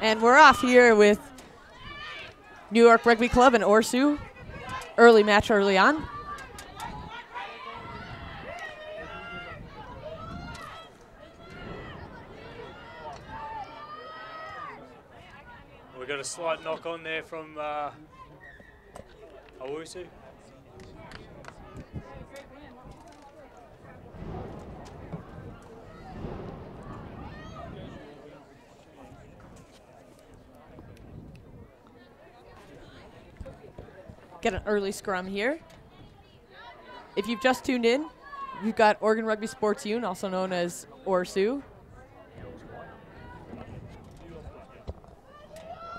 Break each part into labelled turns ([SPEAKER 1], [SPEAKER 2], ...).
[SPEAKER 1] And we're off here with New York Rugby Club and Orsu. Early match early on.
[SPEAKER 2] We got a slight knock on there from Orsu.
[SPEAKER 1] Get an early scrum here. If you've just tuned in, we've got Oregon Rugby Sports Union, also known as Orsu,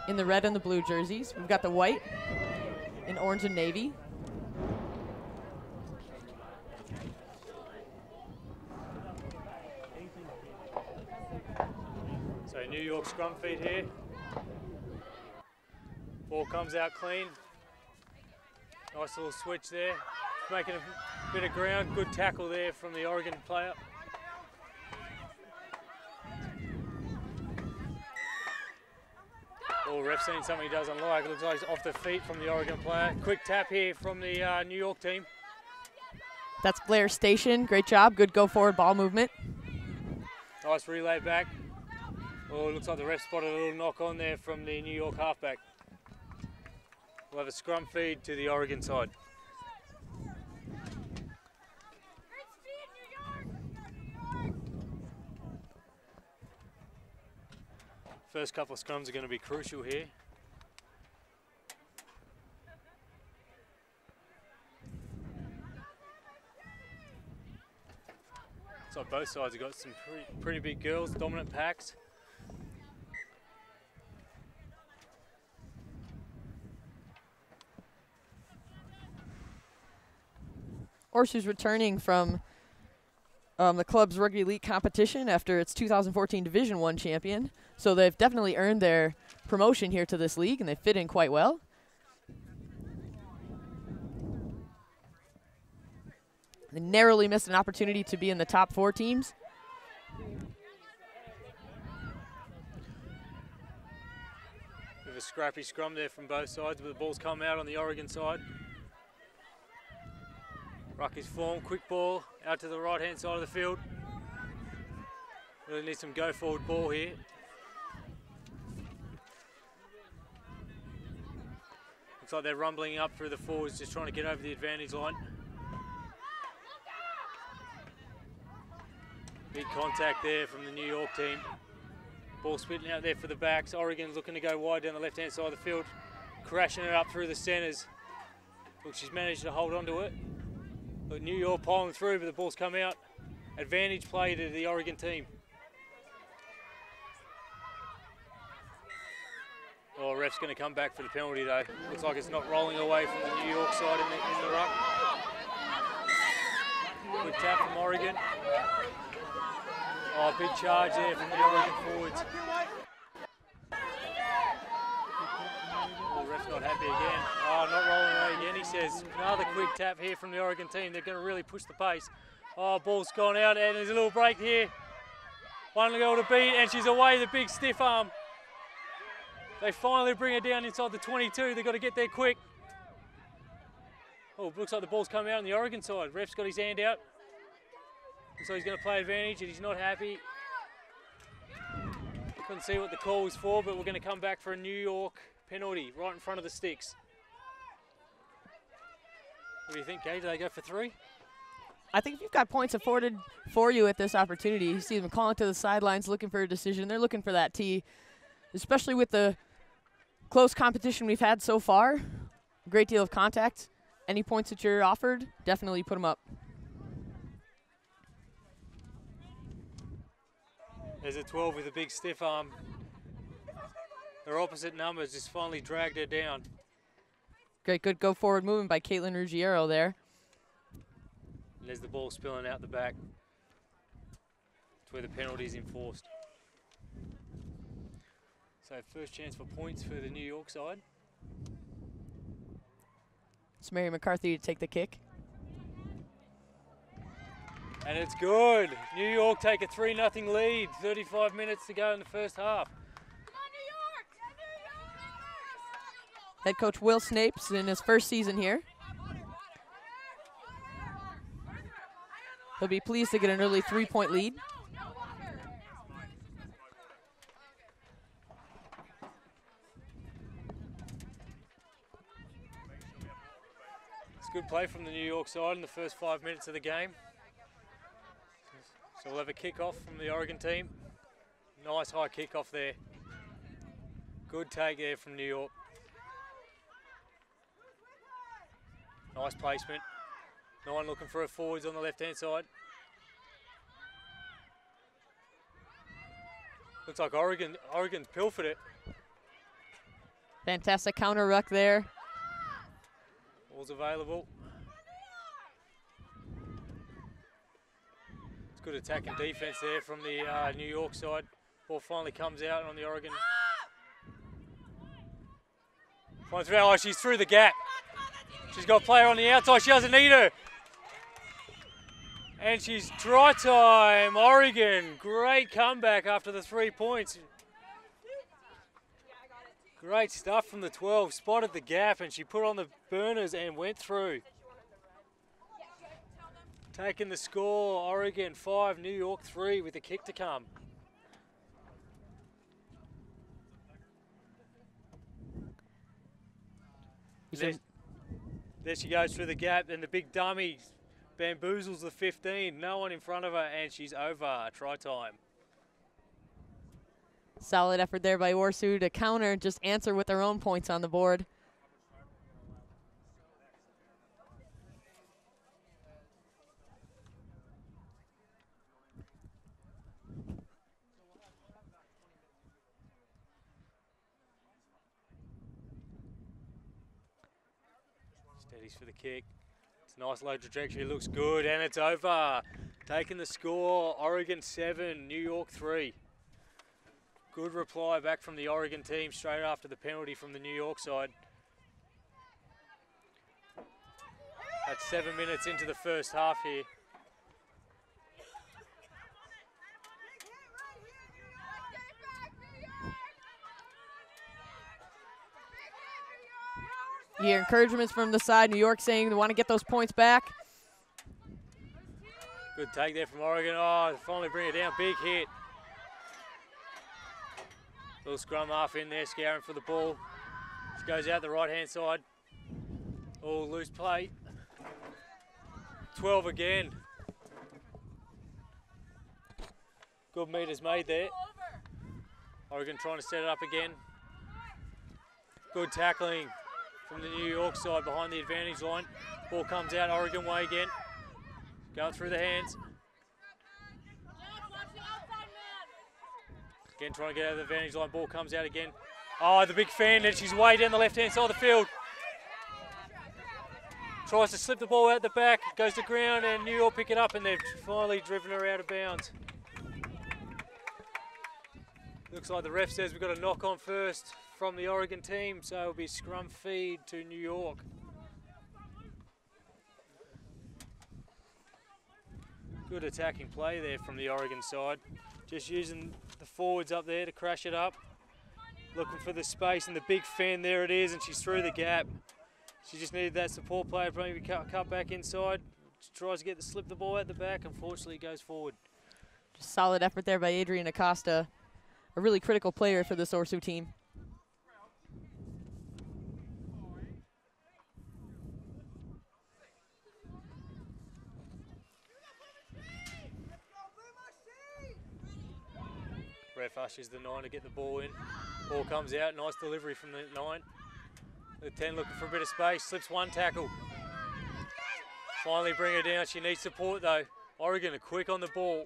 [SPEAKER 1] in the red and the blue jerseys. We've got the white in orange and navy.
[SPEAKER 2] So New York scrum feed here. Ball comes out clean. Nice little switch there. Making a bit of ground. Good tackle there from the Oregon player. Oh, ref seen something he doesn't like. It looks like it's off the feet from the Oregon player. Quick tap here from the New York team.
[SPEAKER 1] That's Blair Station. Great job. Good go forward ball movement.
[SPEAKER 2] Nice relay back. Oh, it looks like the ref spotted a little knock on there from the New York halfback. We'll have a scrum feed to the Oregon side. First couple of scrums are going to be crucial here. So both sides have got some pretty big girls, dominant packs.
[SPEAKER 1] Orsu's returning from the club's rugby league competition after its 2014 Division I champion. So they've definitely earned their promotion here to this league, and they fit in quite well. They narrowly missed an opportunity to be in the top 4 teams.
[SPEAKER 2] Bit of a scrappy scrum there from both sides, but the ball's come out on the Oregon side. Ruck is formed, quick ball out to the right hand side of the field. Really need some go forward ball here. Looks like they're rumbling up through the forwards, just trying to get over the advantage line. Big contact there from the New York team. Ball spitting out there for the backs. Oregon's looking to go wide down the left hand side of the field, crashing it up through the centres. Look, she's managed to hold on to it. But New York piling through, but the ball's come out. Advantage play to the Oregon team. Oh, ref's going to come back for the penalty though. Looks like it's not rolling away from the New York side in the ruck. Good tap from Oregon. Oh, big charge there from the Oregon forwards. Ref's not happy again. Oh, not rolling away again. He says another quick tap here from the Oregon team. They're going to really push the pace. Oh, ball's gone out and there's a little break here. One girl to beat and she's away, the big stiff arm. They finally bring her down inside the 22. They've got to get there quick. Oh, looks like the ball's come out on the Oregon side. Ref's got his hand out. So he's going to play advantage and he's not happy. Couldn't see what the call was for, but we're going to come back for a New York penalty right in front of the sticks. What do you think, Gage? Do they go for 3?
[SPEAKER 1] I think if you've got points afforded for you at this opportunity, you see them calling to the sidelines, looking for a decision. They're looking for that tee, especially with the close competition we've had so far. A great deal of contact. Any points that you're offered, definitely put them up.
[SPEAKER 2] There's a 12 with a big stiff arm. Her opposite numbers just finally dragged her down.
[SPEAKER 1] Great, good go forward movement by Caitlin Ruggiero there.
[SPEAKER 2] And there's the ball spilling out the back. That's where the penalty is enforced. So first chance for points for the New York side.
[SPEAKER 1] It's Mary McCarthy to take the kick.
[SPEAKER 2] And it's good. New York take a 3-0 lead. 35 minutes to go in the first half.
[SPEAKER 1] Head coach Will Snapes in his first season here. He'll be pleased to get an early 3-point lead.
[SPEAKER 2] It's good play from the New York side in the first 5 minutes of the game. So we'll have a kick-off from the Oregon team. Nice high kick-off there. Good take there from New York. Nice placement. 9 looking for her forwards on the left-hand side. Looks like Oregon's pilfered it.
[SPEAKER 1] Fantastic counter ruck there.
[SPEAKER 2] Ball's available. It's good attack and defense there from the New York side. Ball finally comes out on the Oregon. Finds through. Oh, she's through the gap. She's got a player on the outside. She doesn't need her. And she's try time. Oregon, great comeback after the 3 points. Great stuff from the 12. Spotted the gap and she put on the burners and went through. Taking the score, Oregon 5, New York 3 with a kick to come. There she goes through the gap and the big dummy bamboozles the 15. No one in front of her and she's over. Try time.
[SPEAKER 1] Solid effort there by Orsu to counter, just answer with their own points on the board.
[SPEAKER 2] Steadies for the kick. It's a nice low trajectory, looks good, and it's over. Taking the score, Oregon 7, New York 3. Good reply back from the Oregon team straight after the penalty from the New York side. That's 7 minutes into the first half here.
[SPEAKER 1] You hear encouragements from the side. New York saying they want to get those points back.
[SPEAKER 2] Good take there from Oregon. Oh, finally bring it down. Big hit. Little scrum half in there, scouring for the ball. She goes out the right-hand side. Oh, loose play. 12 again. Good meters made there. Oregon trying to set it up again. Good tackling from the New York side behind the advantage line. Ball comes out Oregon way again. Going through the hands. Again trying to get out of the advantage line. Ball comes out again. Oh, the big fan, and she's way down the left-hand side of the field. Tries to slip the ball out the back, goes to ground, and New York pick it up, and they've finally driven her out of bounds. Looks like the ref says we've got a knock on first from the Oregon team, so it'll be scrum feed to New York. Good attacking play there from the Oregon side. Just using the forwards up there to crash it up. Looking for the space and the big fan, there it is, and she's through the gap. She just needed that support player, maybe cut back inside. She tries to slip the ball out the back, unfortunately it goes forward.
[SPEAKER 1] Just solid effort there by Adrian Acosta. A really critical player for this Orsu team.
[SPEAKER 2] Ref ushers the 9 to get the ball in. Ball comes out, nice delivery from the 9. The 10 looking for a bit of space, slips one tackle. Finally bring her down, she needs support though. Oregon are quick on the ball.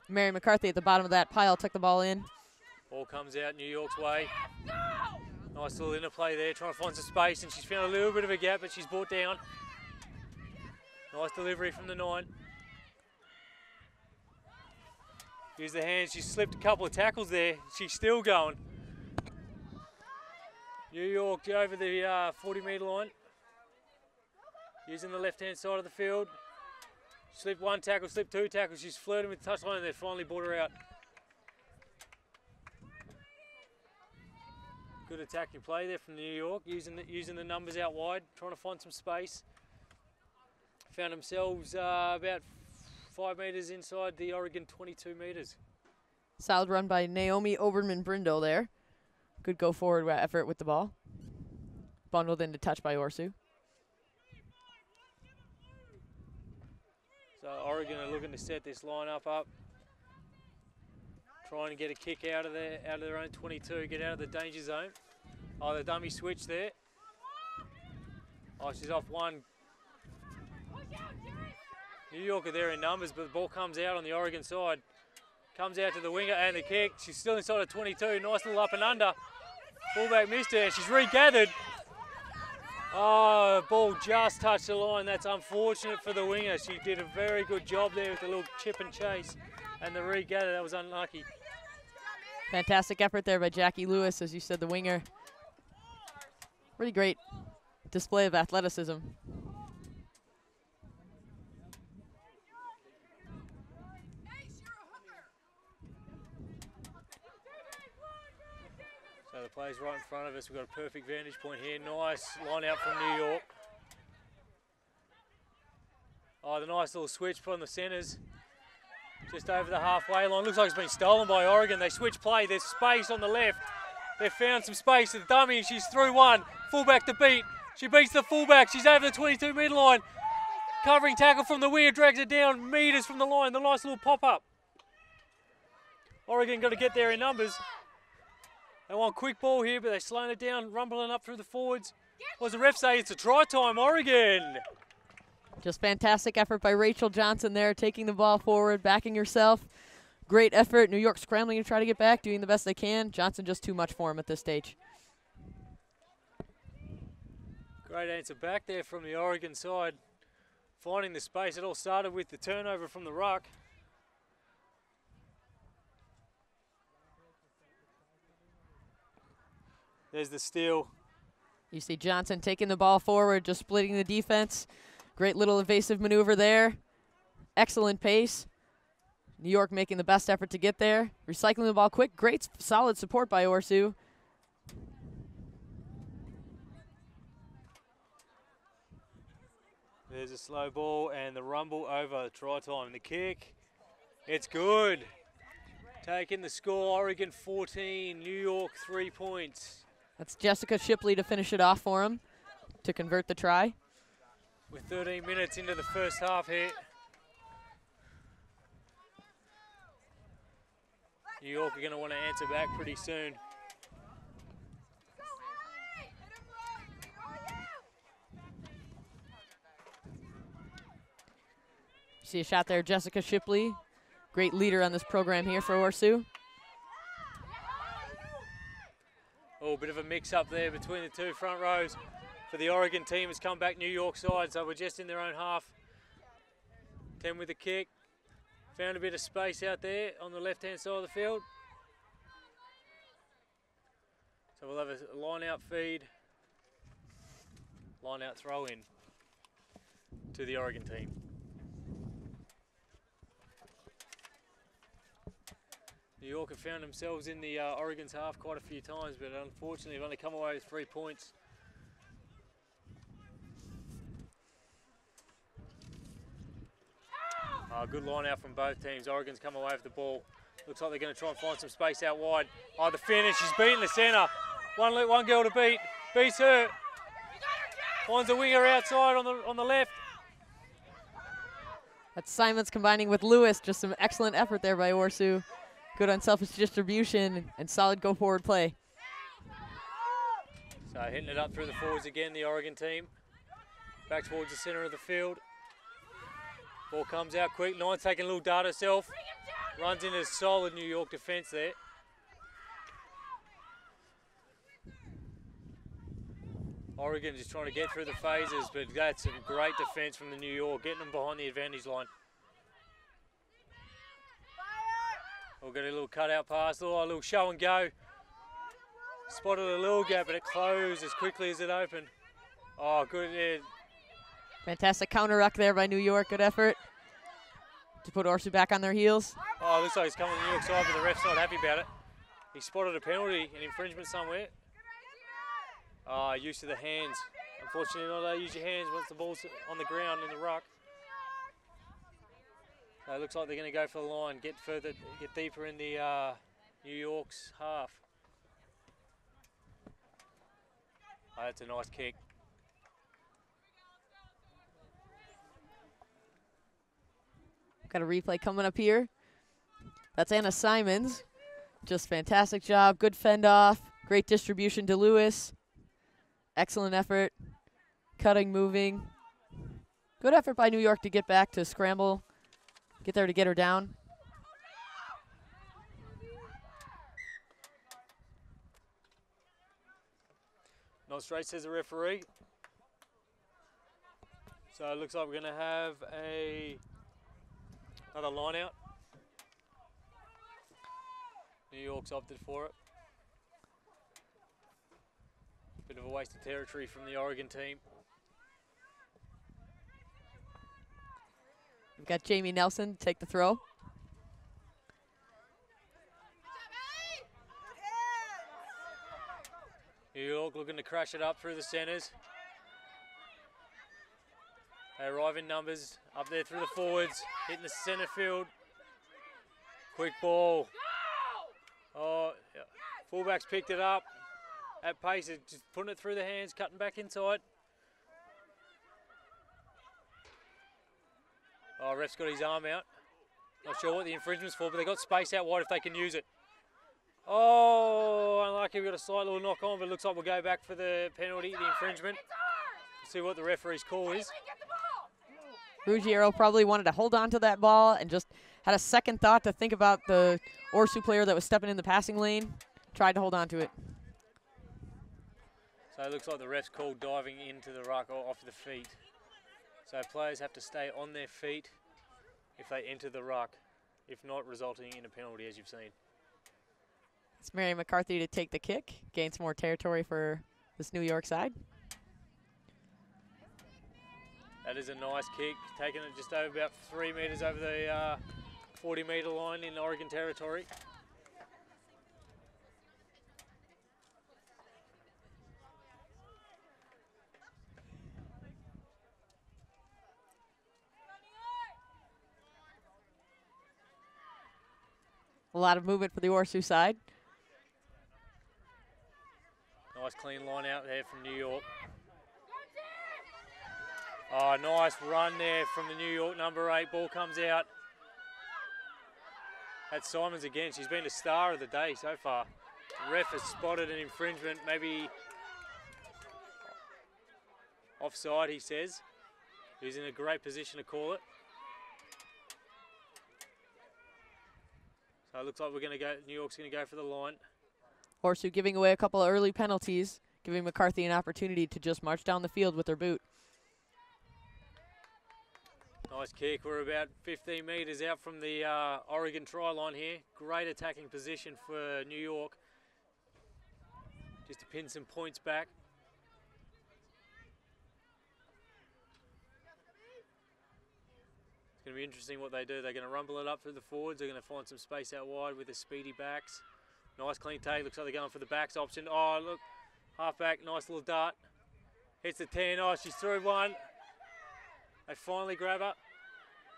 [SPEAKER 1] Mary McCarthy at the bottom of that pile took the ball in.
[SPEAKER 2] Ball comes out New York's way. Nice little interplay there, trying to find some space, and she's found a little bit of a gap, but she's brought down. Nice delivery from the 9. Use the hands, she slipped a couple of tackles there. She's still going. New York over the 40-metre line. Using the left-hand side of the field. Slipped one tackle, slipped two tackles. She's flirting with the touchline and they finally brought her out. Good attacking play there from New York, using the numbers out wide, trying to find some space. Found themselves about 5 metres inside the Oregon 22 metres.
[SPEAKER 1] Solid run by Naomi Oberman-Brindle there. Good go forward effort with the ball. Bundled into touch by Orsu.
[SPEAKER 2] So Oregon are looking to set this lineup up. Trying to get a kick out of their own 22, get out of the danger zone. Oh, the dummy switch there. Oh, she's off one. New York are there in numbers, but the ball comes out on the Oregon side. Comes out to the winger and the kick. She's still inside of 22. Nice little up and under. Fullback missed her. She's regathered. Oh, ball just touched the line. That's unfortunate for the winger. She did a very good job there with the little chip and chase. And the regather, that was unlucky.
[SPEAKER 1] Fantastic effort there by Jackie Lewis, as you said, the winger. Pretty great display of athleticism.
[SPEAKER 2] So the play's right in front of us. We've got a perfect vantage point here. Nice line out from New York. Oh, the nice little switch from the centres. Just over the halfway line. Looks like it's been stolen by Oregon. They switch play. There's space on the left. They've found some space to the dummy and she's through one. Fullback to beat. She beats the fullback. She's over the 22-metre line. Covering tackle from the winger. Drags it down metres from the line. The nice little pop-up. Oregon got to get there in numbers. They want quick ball here, but they're slowing it down, rumbling up through the forwards. What does the ref say? It's a try time, Oregon.
[SPEAKER 1] Just fantastic effort by Rachel Johnson there, taking the ball forward, backing herself. Great effort. New York scrambling to try to get back, doing the best they can. Johnson just too much for him at this stage.
[SPEAKER 2] Great answer back there from the Oregon side. Finding the space. It all started with the turnover from the ruck. There's the steal.
[SPEAKER 1] You see Johnson taking the ball forward, just splitting the defense. Great little evasive maneuver there. Excellent pace. New York making the best effort to get there. Recycling the ball quick. Great solid support by Orsu.
[SPEAKER 2] There's a slow ball and the rumble over. Try time. The kick. It's good. Taking the score. Oregon 14. New York 3 points.
[SPEAKER 1] That's Jessica Shipley to finish it off for him, to convert the try.
[SPEAKER 2] With 13 minutes into the first half here. New York are going to want to answer back pretty soon.
[SPEAKER 1] See a shot there, Jessica Shipley. Great leader on this program here for Orsu.
[SPEAKER 2] Oh, a bit of a mix-up there between the two front rows for the Oregon team. Has come back New York side, so we're just in their own half. 10 with the kick. Found a bit of space out there on the left-hand side of the field. So we'll have a line-out feed, line-out throw-in to the Oregon team. New York have found themselves in the Oregon's half quite a few times, but unfortunately have only come away with 3 points. Good line out from both teams. Oregon's come away with the ball. Looks like they're going to try and find some space out wide. Oh, the finish. She's beating the centre. One girl to beat. Beats her. Finds a winger outside on the left.
[SPEAKER 1] That's Simons combining with Lewis. Just some excellent effort there by Orsu. Good unselfish distribution and solid go-forward play.
[SPEAKER 2] So hitting it up through the forwards again, the Oregon team. Back towards the centre of the field. Ball comes out quick. Nine's taking a little dart herself. Runs into solid New York defence there. Oregon just trying to get through the phases, but that's some great defence from the New York, getting them behind the advantage line. We'll get a little cutout pass, a little show and go. Spotted a little gap, but it closed as quickly as it opened. Oh, good. Yeah.
[SPEAKER 1] Fantastic counter ruck there by New York. Good effort to put Orsu back on their heels.
[SPEAKER 2] Oh, looks like he's coming to the New York side, but the ref's not happy about it. He spotted a penalty, an infringement somewhere. Use of the hands. Unfortunately, not allowed to use your hands once the ball's on the ground in the ruck. So it looks like they're going to go for the line, get deeper in the New York's half. Oh, that's a nice kick.
[SPEAKER 1] Got a replay coming up here. That's Anna Simons. Just fantastic job. Good fend off. Great distribution to Lewis. Excellent effort. Cutting, moving. Good effort by New York to get back to scramble. Get there to get her down.
[SPEAKER 2] Not straight, says the referee. So it looks like we're going to have another line out. New York's opted for it. Bit of a waste of territory from the Oregon team.
[SPEAKER 1] We've got Jamie Nelson to take the throw.
[SPEAKER 2] New York looking to crash it up through the centres. They arrive in numbers, up there through the forwards, hitting the centre field. Quick ball. Oh, yeah. Fullbacks picked it up at pace, just putting it through the hands, cutting back inside. Oh, ref's got his arm out. Not sure what the infringement's for, but they got space out wide if they can use it. Oh, unlucky, we've got a slight little knock on, but it looks like we'll go back for the penalty, the infringement. See what the referee's call is.
[SPEAKER 1] Ruggiero probably wanted to hold on to that ball and just had a second thought to think about the Orsu player that was stepping in the passing lane. Tried to hold on to it.
[SPEAKER 2] So it looks like the ref's called diving into the ruck or off the feet. So players have to stay on their feet if they enter the ruck, if not resulting in a penalty, as you've seen.
[SPEAKER 1] It's Mary McCarthy to take the kick, gain some more territory for this New York side.
[SPEAKER 2] That is a nice kick, taking it just over about 3 metres over the 40-metre line in Oregon territory.
[SPEAKER 1] A lot of movement for the Orsu side.
[SPEAKER 2] Nice clean line out there from New York. Oh, nice run there from the New York number 8. Ball comes out. That's Simons again. She's been the star of the day so far. The ref has spotted an infringement, maybe offside, he says. He's in a great position to call it. So it looks like we're going to go. New York's going to go for the line.
[SPEAKER 1] Orsu giving away a couple of early penalties, giving McCarthy an opportunity to just march down the field with her boot.
[SPEAKER 2] Nice kick. We're about 15 metres out from the Oregon try line here. Great attacking position for New York. Just to pin some points back. It's going to be interesting what they do. They're going to rumble it up through the forwards. They're going to find some space out wide with the speedy backs. Nice clean take. Looks like they're going for the backs option. Oh, look. Half back. Nice little dart. Hits the 10. Oh, she's through one. They finally grab her.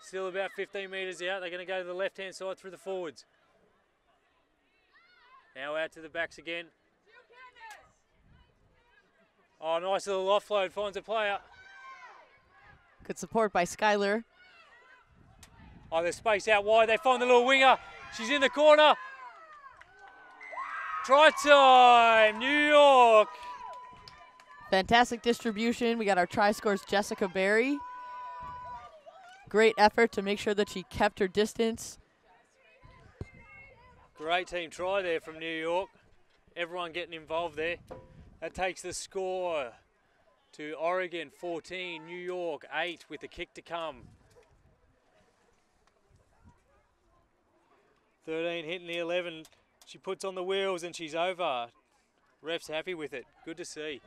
[SPEAKER 2] Still about 15 metres out. They're going to go to the left-hand side through the forwards. Now out to the backs again. Oh, nice little offload. Finds a player.
[SPEAKER 1] Good support by Skyler.
[SPEAKER 2] Oh, there's space out wide. They find the little winger. She's in the corner. Try time, New York.
[SPEAKER 1] Fantastic distribution. We got our try scores, Jessica Berry. Great effort to make sure that she kept her distance.
[SPEAKER 2] Great team try there from New York. Everyone getting involved there. That takes the score to Oregon 14, New York 8 with a kick to come. 13 hitting the 11. She puts on the wheels and she's over. Ref's happy with it. Good to see.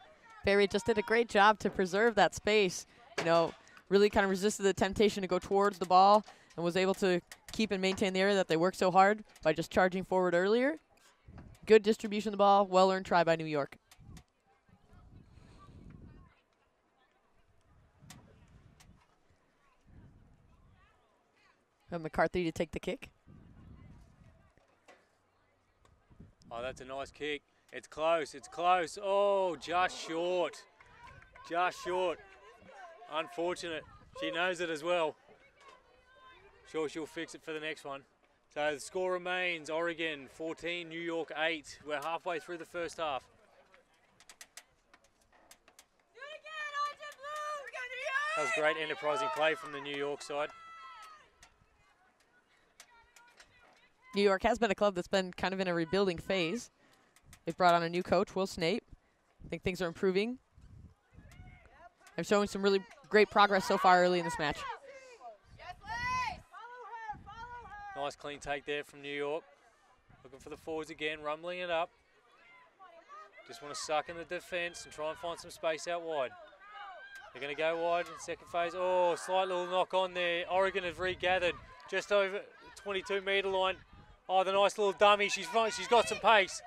[SPEAKER 1] Berry just did a great job to preserve that space. You know, really kind of resisted the temptation to go towards the ball and was able to keep and maintain the area that they worked so hard by just charging forward earlier. Good distribution of the ball. Well-earned try by New York. McCarthy to take the kick.
[SPEAKER 2] Oh, that's a nice kick. It's close, it's close. Oh, just short. Just short. Unfortunate. She knows it as well. Sure, she'll fix it for the next one. So the score remains Oregon 14, New York 8. We're halfway through the first half. That was great enterprising play from the New York side.
[SPEAKER 1] New York has been a club that's been kind of in a rebuilding phase. They've brought on a new coach, Will Snape. I think things are improving. They're showing some really great progress so far early in this match.
[SPEAKER 2] Nice clean take there from New York. Looking for the forwards again, rumbling it up. Just want to suck in the defence and try and find some space out wide. They're going to go wide in the second phase. Oh, slight little knock on there. Oregon have regathered just over 22-metre line. Oh, the nice little dummy. She's got some pace.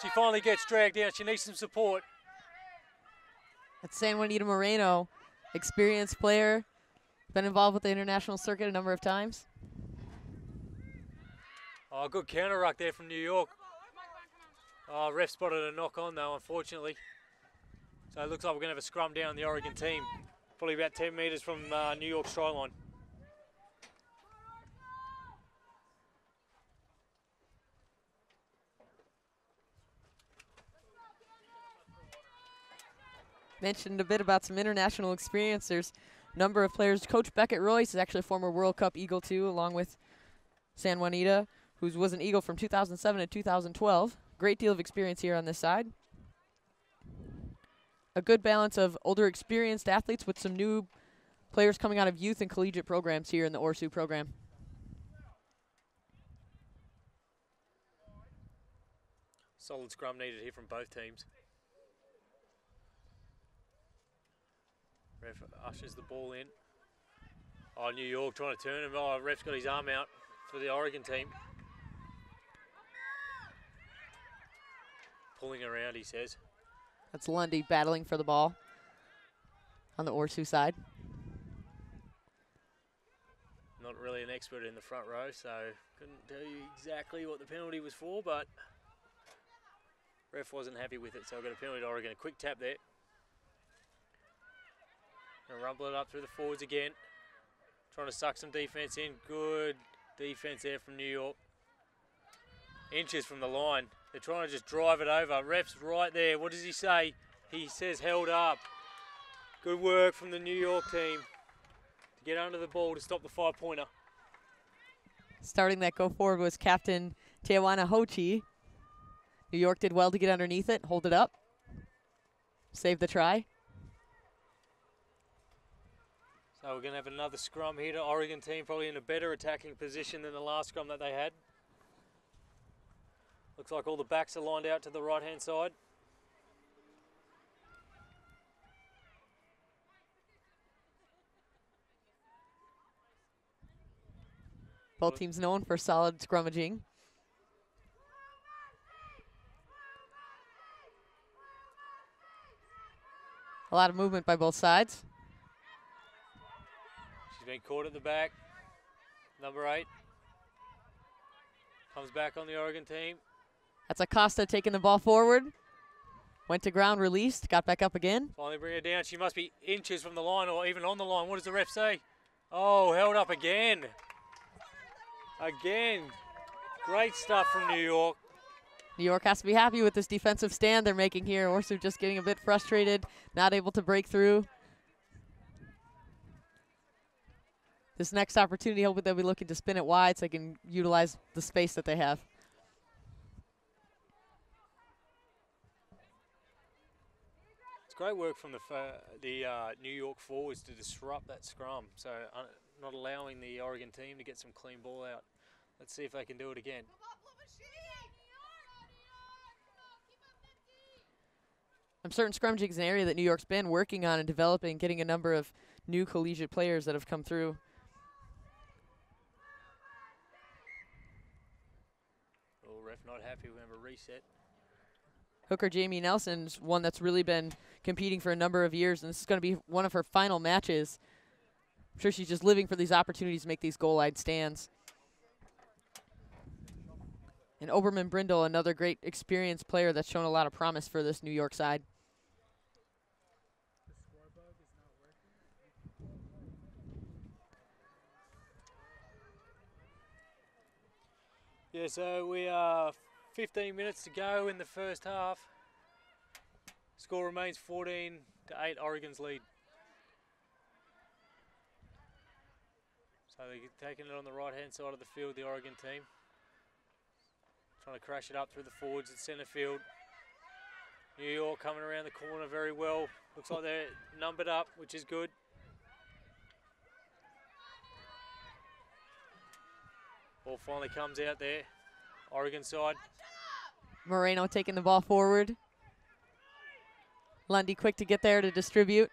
[SPEAKER 2] She finally gets dragged out. She needs some support.
[SPEAKER 1] That's San Juanita Moreno, experienced player, been involved with the international circuit a number of times.
[SPEAKER 2] Oh, good counter ruck there from New York. Oh, ref spotted a knock on though, unfortunately. So it looks like we're going to have a scrum down the Oregon team. Probably about 10 metres from New York's try line.
[SPEAKER 1] Mentioned a bit about some international experience. There's a number of players. Coach Beckett Royce is actually a former World Cup Eagle too, along with San Juanita, who was an Eagle from 2007 to 2012. Great deal of experience here on this side. A good balance of older experienced athletes with some new players coming out of youth and collegiate programs here in the ORSU program.
[SPEAKER 2] Solid scrum needed here from both teams. Ref ushers the ball in. Oh, New York trying to turn him. Oh, ref's got his arm out for the Oregon team. Pulling around, he says.
[SPEAKER 1] That's Lundy battling for the ball on the ORSU side.
[SPEAKER 2] Not really an expert in the front row, so couldn't tell you exactly what the penalty was for, but ref wasn't happy with it, so I've got a penalty to Oregon. A quick tap there. And rumble it up through the forwards again. Trying to suck some defence in. Good defence there from New York. Inches from the line. They're trying to just drive it over. Ref's right there. What does he say? He says held up. Good work from the New York team to get under the ball to stop the 5-pointer.
[SPEAKER 1] Starting that go forward was Captain Teawana Hochi. New York did well to get underneath it, hold it up, save the try.
[SPEAKER 2] So we're going to have another scrum here to Oregon team, probably in a better attacking position than the last scrum that they had. Looks like all the backs are lined out to the right-hand side.
[SPEAKER 1] Both teams known for solid scrummaging. A lot of movement by both sides.
[SPEAKER 2] She's been caught at the back. Number 8. Comes back on the Oregon team.
[SPEAKER 1] That's Acosta taking the ball forward. Went to ground, released, got back up again.
[SPEAKER 2] Finally bring her down. She must be inches from the line or even on the line. What does the ref say? Oh, held up again. Again. Great stuff from New York.
[SPEAKER 1] New York has to be happy with this defensive stand they're making here. Orsu just getting a bit frustrated, not able to break through. This next opportunity, hopefully they'll be looking to spin it wide so they can utilize the space that they have.
[SPEAKER 2] It's great work from the New York forwards to disrupt that scrum, so not allowing the Oregon team to get some clean ball out. Let's see if they can do it again.
[SPEAKER 1] I'm certain scrummaging is an area that New York's been working on and developing, getting a number of new collegiate players that have come through.
[SPEAKER 2] Oh, ref not happy. We have a reset.
[SPEAKER 1] Hooker Jamie Nelson's one that's really been competing for a number of years, and this is going to be one of her final matches sure she's just living for these opportunities to make these goal line stands. And Oberman Brindle, another great experienced player that's shown a lot of promise for this New York side.
[SPEAKER 2] Yeah, so we are 15 minutes to go in the first half. Score remains 14-8, Oregon's lead. So they're taking it on the right-hand side of the field, the Oregon team. Trying to crash it up through the forwards at centre field. New York coming around the corner very well. Looks like they're numbered up, which is good. Ball finally comes out there. Oregon side.
[SPEAKER 1] Moreno taking the ball forward. Lundy quick to get there to distribute.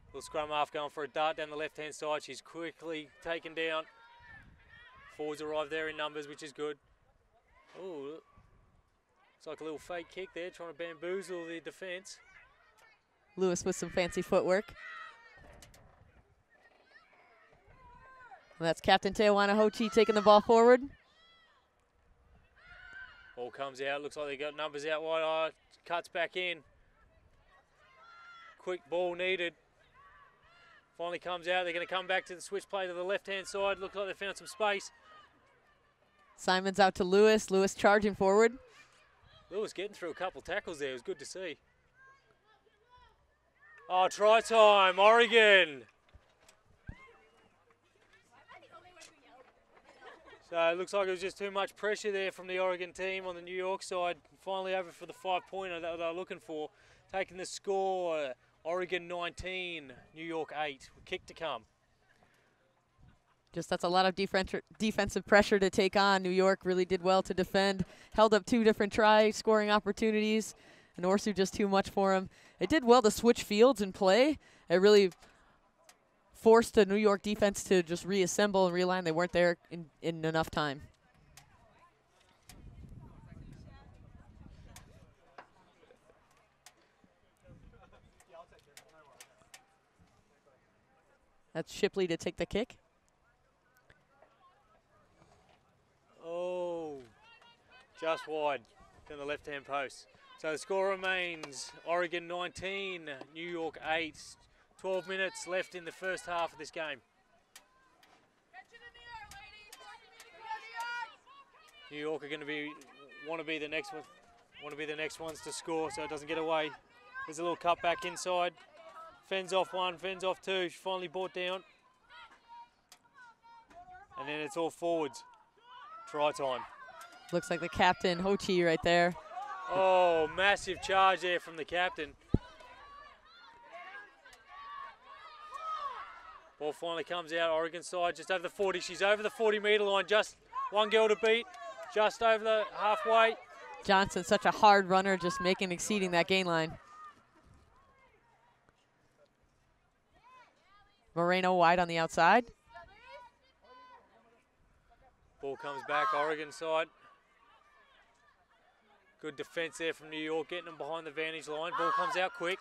[SPEAKER 2] Little scrum half going for a dart down the left-hand side. She's quickly taken down. Forwards arrive there in numbers, which is good. Oh, it's like a little fake kick there, trying to bamboozle the defence.
[SPEAKER 1] Lewis with some fancy footwork. And that's Captain Teowana Hochi taking the ball forward.
[SPEAKER 2] Ball comes out, looks like they got numbers out wide. Oh, cuts back in. Quick ball needed. Finally comes out. They're going to come back to the switch play to the left-hand side. Looks like they found some space.
[SPEAKER 1] Simons out to Lewis. Lewis charging forward.
[SPEAKER 2] Lewis getting through a couple tackles there. It was good to see. Oh, try time, Oregon. So it looks like it was just too much pressure there from the Oregon team on the New York side. Finally over for the 5-pointer that they were looking for. Taking the score, Oregon 19, New York 8. Kick to come.
[SPEAKER 1] Just that's a lot of defensive pressure to take on. New York really did well to defend. Held up 2 different scoring opportunities. And Orsu just too much for him. It did well to switch fields and play. It really forced the New York defense to just reassemble and realign. They weren't there in enough time. That's Shipley to take the kick.
[SPEAKER 2] Oh, just wide down the left-hand post. So the score remains Oregon 19, New York 8. 12 minutes left in the first half of this game. New York are going to want to be the next ones to score, so it doesn't get away. There's a little cut back inside. Fends off 1, fends off 2. She finally brought down. And then it's all forwards. Try time.
[SPEAKER 1] Looks like the captain, Hochi, right there.
[SPEAKER 2] Oh, massive charge there from the captain. Ball finally comes out, Oregon side, just over the 40. She's over the 40-metre line, just one girl to beat, just over the halfway.
[SPEAKER 1] Johnson, such a hard runner, just exceeding that gain line. Moreno wide on the outside.
[SPEAKER 2] Ball comes back, Oregon side. Good defense there from New York, getting them behind the vantage line. Ball comes out quick.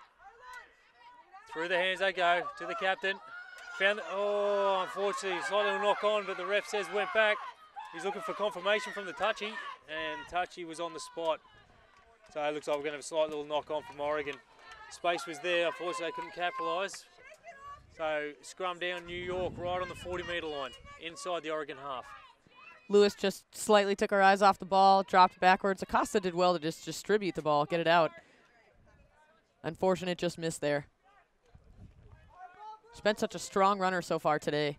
[SPEAKER 2] Through the hands they go to the captain. Found, oh, unfortunately, slight little knock on, but the ref says went back. He's looking for confirmation from the touchy, and touchy was on the spot. So it looks like we're going to have a slight little knock on from Oregon. Space was there, unfortunately they couldn't capitalise. So scrum down New York right on the 40-metre line, inside the Oregon half.
[SPEAKER 1] Lewis just slightly took her eyes off the ball, dropped backwards. Acosta did well to just distribute the ball, get it out. Unfortunate, just missed there. She's been such a strong runner so far today.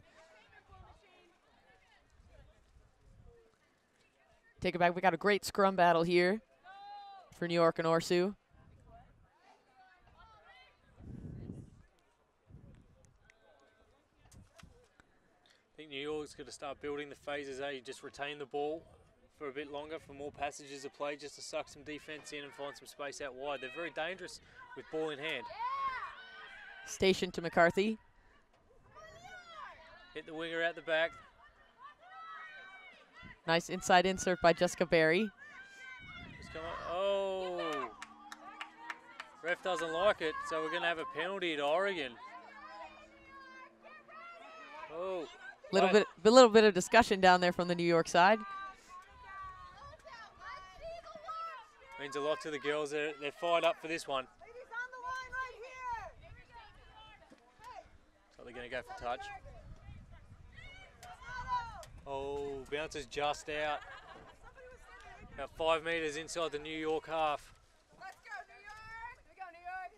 [SPEAKER 1] Take it back. We got a great scrum battle here for New York and Orsu.
[SPEAKER 2] I think New York's going to start building the phases. They just retain the ball for a bit longer, for more passages of play, just to suck some defense in and find some space out wide. They're very dangerous with ball in hand.
[SPEAKER 1] Station to McCarthy.
[SPEAKER 2] Hit the winger out the back.
[SPEAKER 1] Nice inside insert by Jessica Berry.
[SPEAKER 2] Just come on. Oh, ref doesn't like it, so we're going to have a penalty to Oregon. Oh.
[SPEAKER 1] Little bit of discussion down there from the New York side.
[SPEAKER 2] Means a lot to the girls. They're fired up for this one. So they're going to go for touch. Oh, bounces just out. About 5 metres inside the New York half.
[SPEAKER 3] Let's go, New York! Here we go, New York!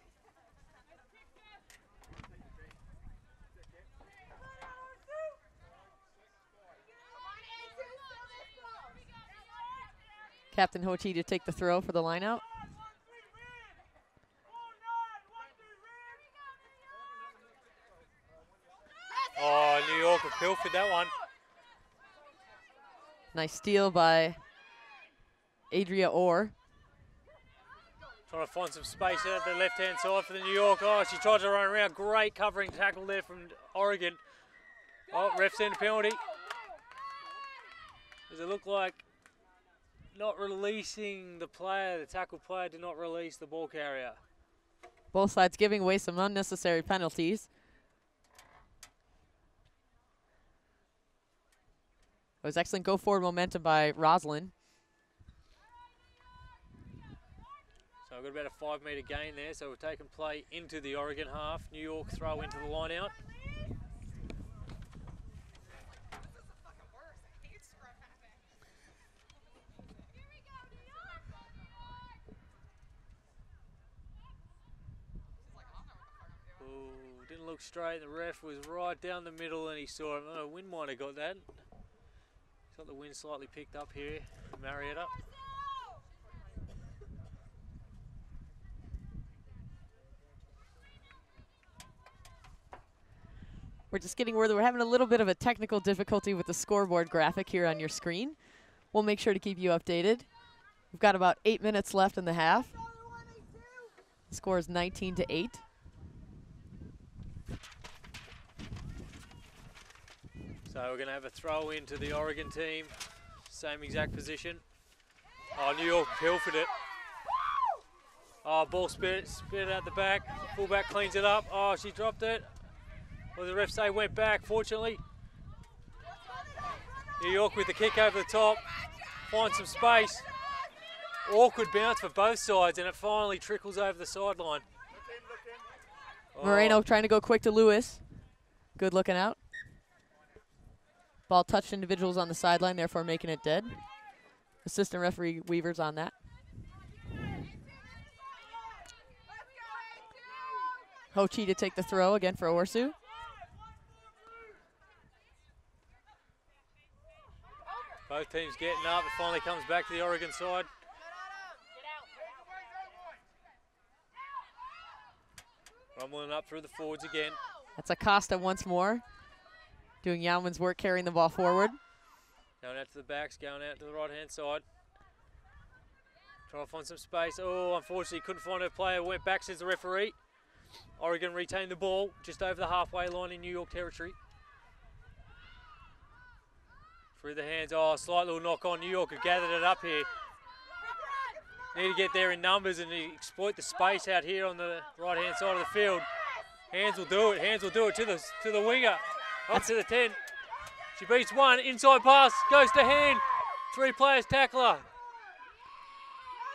[SPEAKER 1] Captain Hoti to take the throw for the line out.
[SPEAKER 2] Oh, New York have pilfered that one.
[SPEAKER 1] Nice steal by Adria Orr.
[SPEAKER 2] Trying to find some space at the left-hand side for the New York. Oh, she tried to run around. Great covering tackle there from Oregon. Oh, ref sent a penalty. Does it look like not releasing the player? The tackle player did not release the ball carrier.
[SPEAKER 1] Both sides giving away some unnecessary penalties. It was excellent go-forward momentum by Roslyn.
[SPEAKER 2] So we've got about a 5 metre gain there, so we're taking play into the Oregon half. New York throw into the line out. Ooh, didn't look straight. The ref was right down the middle and he saw him. Oh, wind might have got that. Got the wind slightly picked up here in Marietta.
[SPEAKER 1] We're just getting word that we're having a little bit of a technical difficulty with the scoreboard graphic here on your screen. We'll make sure to keep you updated. We've got about 8 minutes left in the half. The score is 19-8.
[SPEAKER 2] So we're going to have a throw into the Oregon team. Same exact position. Oh, New York pilfered it. Oh, ball spit out the back. Fullback cleans it up. Oh, she dropped it. Well, the ref say went back, fortunately. New York with the kick over the top. Finds some space. Awkward bounce for both sides, and it finally trickles over the sideline. Oh.
[SPEAKER 1] Moreno trying to go quick to Lewis. Good looking out. Ball touched individuals on the sideline, therefore making it dead. Assistant referee Weaver's on that. Hochi to take the throw again for Orsu.
[SPEAKER 2] Both teams getting up. It finally comes back to the Oregon side. Rumbling up through the forwards again.
[SPEAKER 1] That's Acosta once more. Doing yeoman's work carrying the ball forward.
[SPEAKER 2] Going out to the backs, going out to the right-hand side. Trying to find some space. Oh, unfortunately couldn't find her player. Went back, says the referee. Oregon retained the ball just over the halfway line in New York territory. Through the hands. Oh, slight little knock on. New York have gathered it up here. Need to get there in numbers and exploit the space out here on the right-hand side of the field. Hands will do it. Hands will do it to the winger. Up to the 10. She beats one. Inside pass. Goes to hand. 3 players tackle her.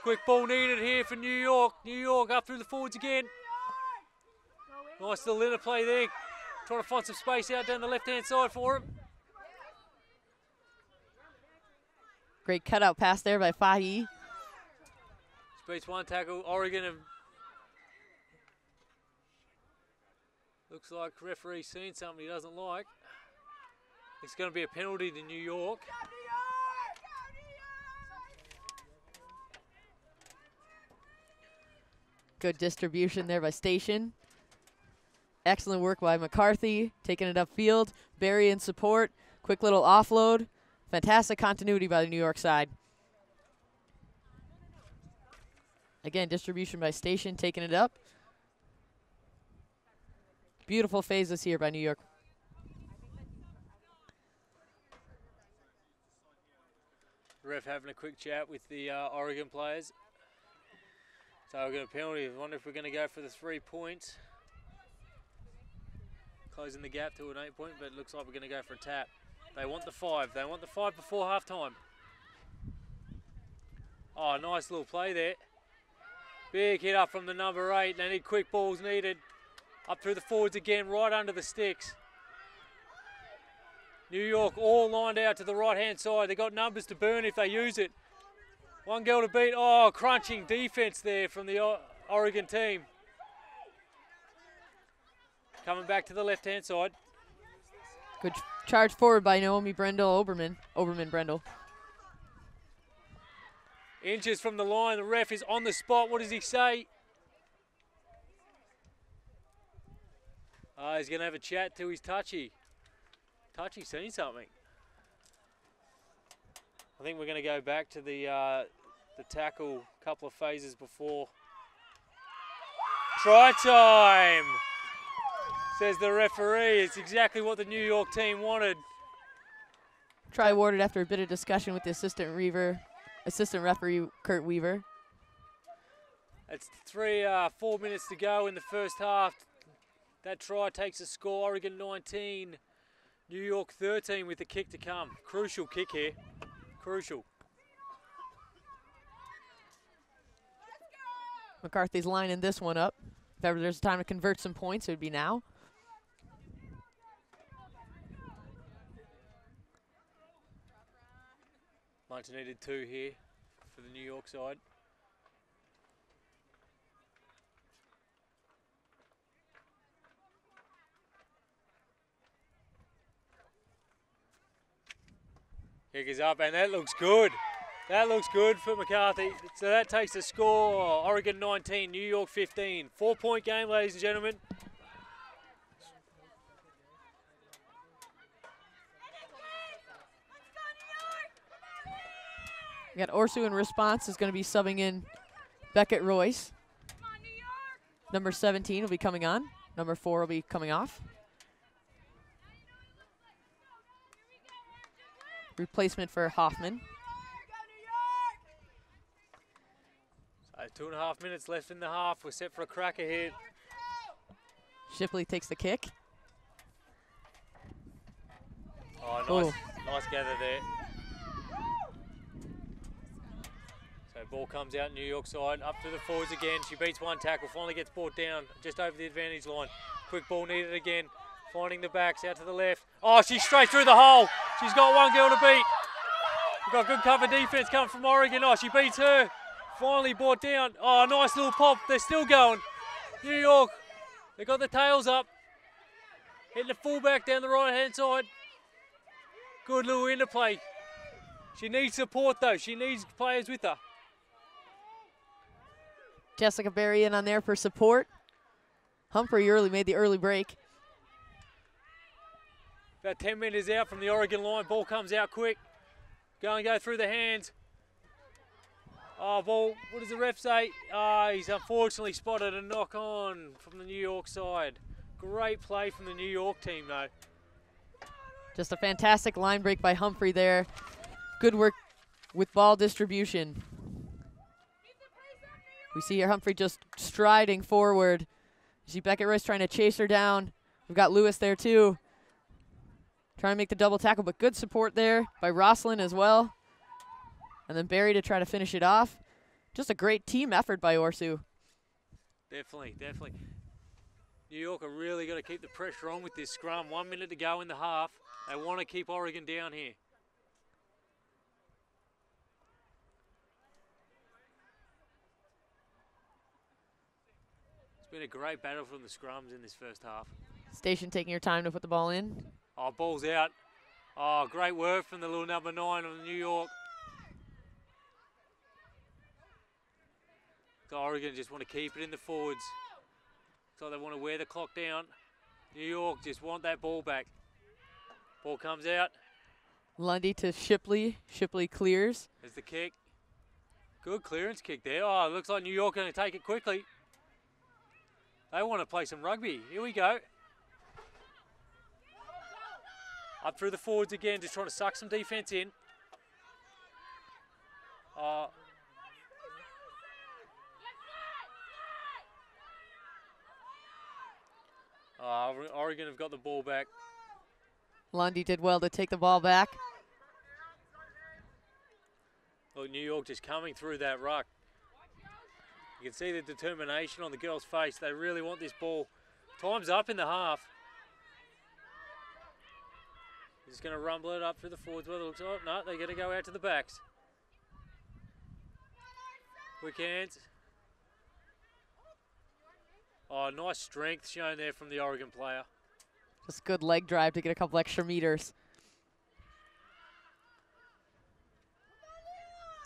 [SPEAKER 2] Quick ball needed here for New York. New York up through the forwards again. Nice little interplay there. Trying to find some space out down the left-hand side for him.
[SPEAKER 1] Great cutout pass there by Fahy.
[SPEAKER 2] She beats one tackle. Oregon have looks like referee's seen something he doesn't like. It's going to be a penalty to New York.
[SPEAKER 1] Good distribution there by Station. Excellent work by McCarthy, taking it upfield. Barry in support. Quick little offload. Fantastic continuity by the New York side. Again, distribution by Station, taking it up. Beautiful phases here by New York.
[SPEAKER 2] Ref having a quick chat with the Oregon players. So we're going to penalty. I wonder if we're going to go for the 3 points. closing the gap to an 8-point, but it looks like we're going to go for a tap. They want the 5. They want the 5 before halftime. Oh, nice little play there. Big hit up from the number 8. They need quick balls needed. Up through the forwards again, right under the sticks. New York all lined out to the right-hand side. They've got numbers to burn if they use it. One girl to beat. Oh, crunching defense there from the Oregon team. Coming back to the left-hand side.
[SPEAKER 1] Good charge forward by Naomi Oberman Brendel.
[SPEAKER 2] Inches from the line. The ref is on the spot. What does he say? He's going to have a chat to his touchy. Touchy's seen something. I think we're going to go back to the tackle a couple of phases before. Try time, says the referee. It's exactly what the New York team wanted.
[SPEAKER 1] Try awarded after a bit of discussion with the assistant referee Kurt Weaver.
[SPEAKER 2] It's 4 minutes to go in the first half. That try takes a score. Oregon 19, New York 13 with the kick to come. Crucial kick here. Crucial.
[SPEAKER 1] McCarthy's lining this one up. If ever there's time to convert some points, it would be now.
[SPEAKER 2] Much needed 2 here for the New York side. Kick is up, and that looks good. That looks good for McCarthy. So that takes the score. Oregon 19, New York 15. 4-point game, ladies and gentlemen.
[SPEAKER 1] We got Orsu in response is going to be subbing in Beckett Royce. Number 17 will be coming on. Number 4 will be coming off. Replacement for Hoffman.
[SPEAKER 2] So 2.5 minutes left in the half. We're set for a cracker here.
[SPEAKER 1] Shipley takes the kick.
[SPEAKER 2] Oh, nice gather there. So ball comes out New York side, up to the forwards again. She beats one tackle, finally gets brought down just over the advantage line. Quick ball needed again. Finding the backs out to the left. Oh, she's straight through the hole. She's got one girl to beat. We've got good cover defense coming from Oregon. Oh, she beats her. Finally brought down. Oh, nice little pop. They're still going. New York, they got the tails up. Hitting the fullback down the right-hand side. Good little interplay. She needs support, though. She needs players with her.
[SPEAKER 1] Jessica Berry in on there for support. Humphrey made the early break.
[SPEAKER 2] About 10 meters out from the Oregon line. Ball comes out quick. Go through the hands. Oh, ball. What does the ref say? He's unfortunately spotted a knock on from the New York side. Great play from the New York team, though.
[SPEAKER 1] Just a fantastic line break by Humphrey there. Good work with ball distribution. We see here Humphrey just striding forward. You see Beckett Royce trying to chase her down. We've got Lewis there, too. Trying to make the double tackle, but good support there by Roslyn as well. And then Barry to try to finish it off. Just a great team effort by Orsu.
[SPEAKER 2] Definitely. New York are really got to keep the pressure on with this scrum. 1 minute to go in the half. They want to keep Oregon down here. It's been a great battle from the scrums in this first half.
[SPEAKER 1] Station taking your time to put the ball in.
[SPEAKER 2] Oh, ball's out. Oh, great work from the little number 9 on New York. So Oregon just want to keep it in the forwards. So they want to wear the clock down. New York just want that ball back. Ball comes out.
[SPEAKER 1] Lundy to Shipley. Shipley clears.
[SPEAKER 2] There's the kick. Good clearance kick there. Oh, it looks like New York going to take it quickly. They want to play some rugby. Here we go. Up through the forwards again, just trying to suck some defense in. Oregon have got the ball back.
[SPEAKER 1] Lundy did well to take the ball back.
[SPEAKER 2] Look, New York just coming through that ruck. You can see the determination on the girls' face. They really want this ball. Time's up in the half. Just going to rumble it up through the forwards. Well, it looks like, no, they're going to go out to the backs. Quick hands. Oh, nice strength shown there from the Oregon player.
[SPEAKER 1] Just good leg drive to get a couple extra meters.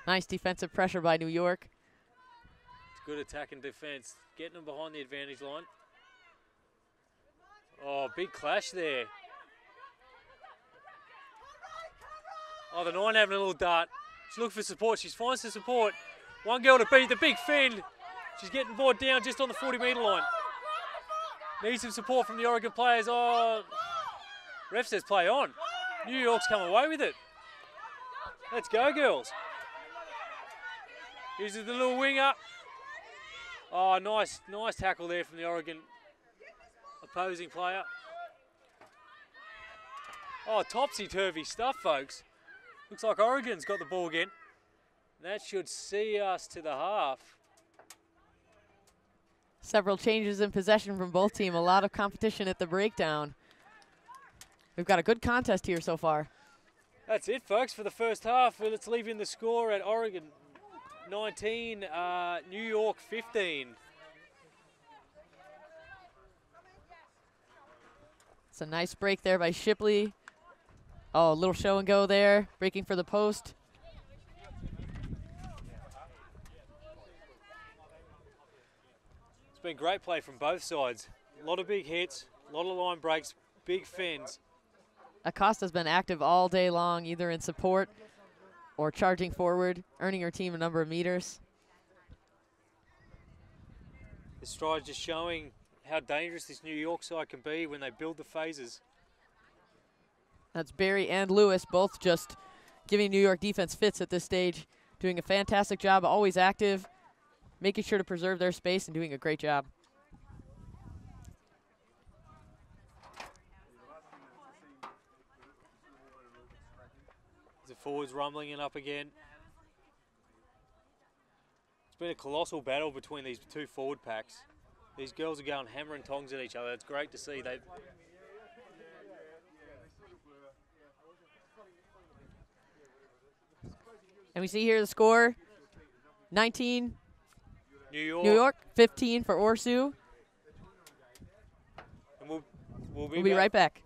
[SPEAKER 1] Nice defensive pressure by New York.
[SPEAKER 2] It's good attack and defense. Getting them behind the advantage line. Oh, big clash there. Oh, the 9 having a little dart. She's looking for support. She finds the support. One girl to beat, the big Finn. She's getting bored down just on the 40-metre line. Needs some support from the Oregon players. Oh, ref says play on. New York's come away with it. Let's go, girls. Here's the little winger. Oh, nice tackle there from the Oregon opposing player. Oh, topsy-turvy stuff, folks. Looks like Oregon's got the ball again. That should see us to the half.
[SPEAKER 1] Several changes in possession from both teams. A lot of competition at the breakdown. We've got a good contest here so far.
[SPEAKER 2] That's it, folks, for the first half. Let's leave in the score at Oregon 19, New York 15.
[SPEAKER 1] It's a nice break there by Shipley. Oh, a little show and go there, breaking for the post.
[SPEAKER 2] It's been great play from both sides. A lot of big hits, a lot of line breaks, big fins.
[SPEAKER 1] Acosta's been active all day long, either in support or charging forward, earning her team a number of meters.
[SPEAKER 2] The stride just showing how dangerous this New York side can be when they build the phases.
[SPEAKER 1] That's Barry and Lewis, both just giving New York defense fits at this stage, doing a fantastic job, always active, making sure to preserve their space and doing a great job.
[SPEAKER 2] The forwards rumbling it up again. It's been a colossal battle between these two forward packs. These girls are going hammer and tongs at each other. It's great to see.
[SPEAKER 1] And we see here the score, 19,
[SPEAKER 2] New
[SPEAKER 1] York 15 for Orsu.
[SPEAKER 2] And we'll
[SPEAKER 1] be right back.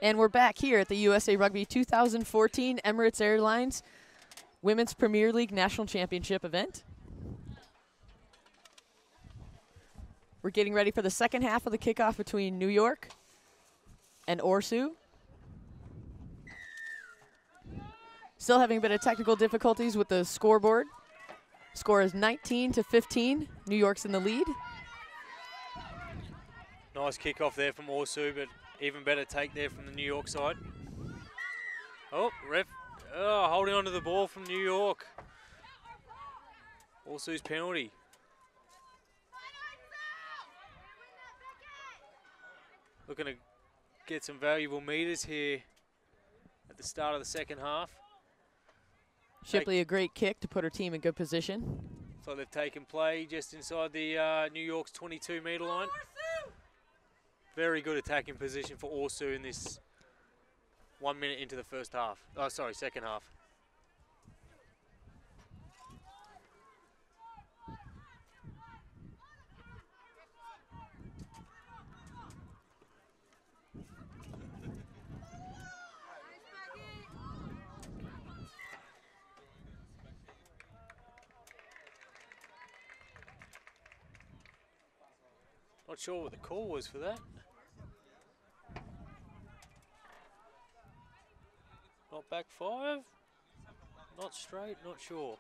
[SPEAKER 1] And we're back here at the USA Rugby 2014 Emirates Airlines Women's Premier League National Championship event. We're getting ready for the second half of the kickoff between New York and Orsu. Still having a bit of technical difficulties with the scoreboard. Score is 19-15. New York's in the lead.
[SPEAKER 2] Nice kickoff there from Orsu, but even better take there from the New York side. Oh, ref holding on to the ball from New York. Orsu's penalty. Looking to get some valuable meters here at the start of the second half.
[SPEAKER 1] Shipley, a great kick to put her team in good position.
[SPEAKER 2] So they've taken play just inside the New York's 22-meter line. Very good attacking position for Orsu in this 1 minute into the first half. Oh, sorry, second half. Not sure what the call was for that. Not back five. Not straight, not sure.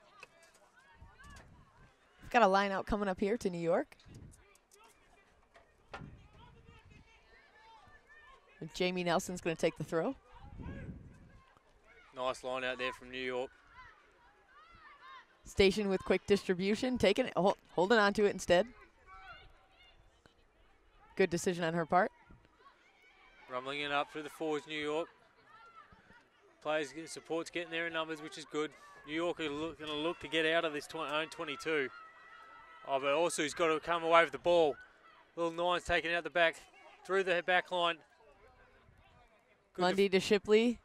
[SPEAKER 1] We've got a line out coming up here to New York. And Jamie Nelson's going to take the throw.
[SPEAKER 2] Nice line out there from New York.
[SPEAKER 1] Station with quick distribution, taking it, holding on to it instead. Good decision on her part.
[SPEAKER 2] Rumbling it up through the forwards, New York. Players, support's getting there in numbers, which is good. New York are going to look to get out of this own 22. Oh, but also he's got to come away with the ball. Little Nine's taken out the back, through the back line. Good
[SPEAKER 1] Lundy to Shipley,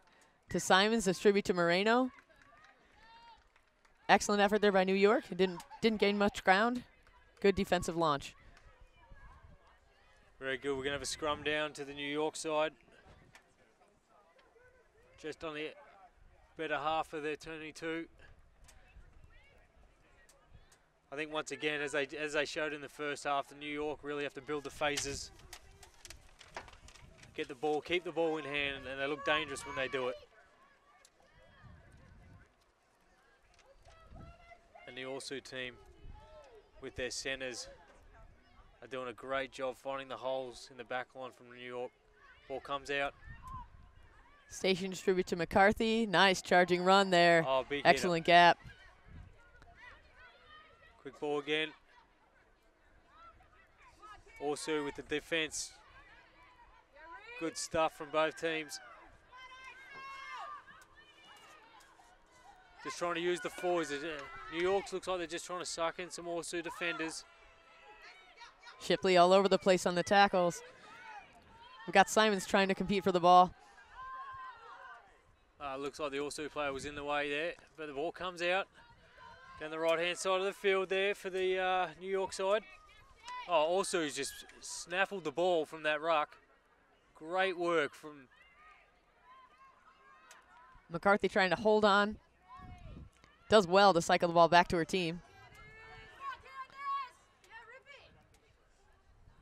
[SPEAKER 1] to Simons, distribute to Moreno. Excellent effort there by New York. It didn't gain much ground. Good defensive launch.
[SPEAKER 2] Very good. We're going to have a scrum down to the New York side. Just on the better half of their 22. I think once again, as they showed in the first half, the New York really have to build the phases. Get the ball, keep the ball in hand, and they look dangerous when they do it. And the Orsu team, with their centres, are doing a great job finding the holes in the back line from New York. Ball comes out.
[SPEAKER 1] Station distribute to McCarthy. Nice charging run there.
[SPEAKER 2] Oh, big
[SPEAKER 1] excellent gap.
[SPEAKER 2] Quick ball again. Orsu with the defense. Good stuff from both teams. Just trying to use the forwards. New York looks like they're just trying to suck in some Orsu defenders.
[SPEAKER 1] Shipley all over the place on the tackles. We've got Simons trying to compete for the ball.
[SPEAKER 2] Looks like the Orsu player was in the way there, but the ball comes out down the right-hand side of the field there for the New York side. Oh, Orsu's just snaffled the ball from that ruck. Great work from
[SPEAKER 1] McCarthy trying to hold on. Does well to cycle the ball back to her team.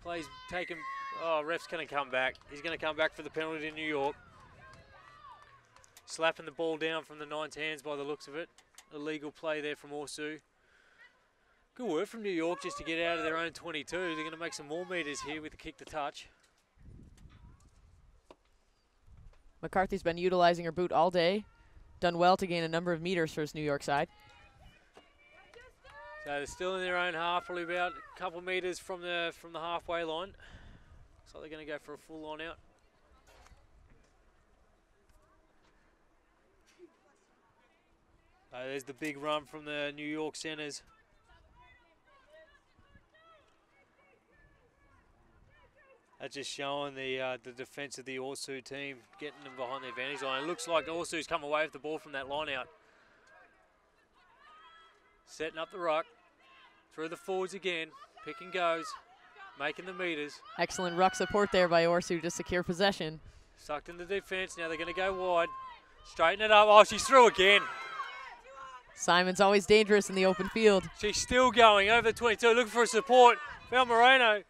[SPEAKER 2] Plays taken. Oh, ref's going to come back. He's going to come back for the penalty to New York. Slapping the ball down from the Nine's hands by the looks of it. Illegal play there from Orsu. Good work from New York just to get out of their own 22. They're going to make some more meters here with the kick to touch.
[SPEAKER 1] McCarthy's been utilizing her boot all day. Done well to gain a number of meters for his New York side.
[SPEAKER 2] So they're still in their own half, probably about a couple meters from the halfway line. Looks like they're going to go for a full line out. There's the big run from the New York centers. That's just showing the defense of the Orsu team, getting them behind the advantage line. It looks like Orsu's come away with the ball from that line out. Setting up the ruck, through the forwards again, pick and goes, making the meters.
[SPEAKER 1] Excellent ruck support there by Orsu to secure possession.
[SPEAKER 2] Sucked in the defense. Now they're going to go wide. Straighten it up. Oh, she's through again.
[SPEAKER 1] Simon's always dangerous in the open field.
[SPEAKER 2] She's still going over the 22, looking for support. Found Moreno.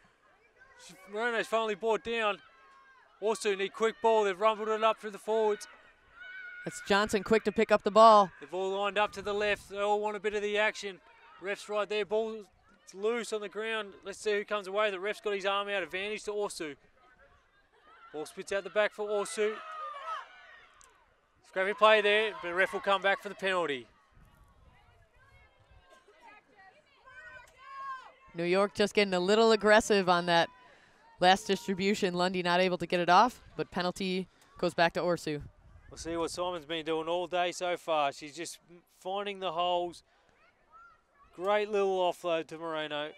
[SPEAKER 2] Moreno's finally brought down. Also need quick ball. They've rumbled it up through the forwards.
[SPEAKER 1] That's Johnson quick to pick up the ball.
[SPEAKER 2] They've all lined up to the left. They all want a bit of the action. Ref's right there. Ball's loose on the ground. Let's see who comes away. The ref's got his arm out. Advantage to Orsu. Ball spits out the back for Orsu. Scrappy play there, but the ref will come back for the penalty.
[SPEAKER 1] New York just getting a little aggressive on that last distribution. Lundy not able to get it off, but penalty goes back to Orsu.
[SPEAKER 2] We'll see what Simon's been doing all day so far. She's just finding the holes. Great little offload to Moreno.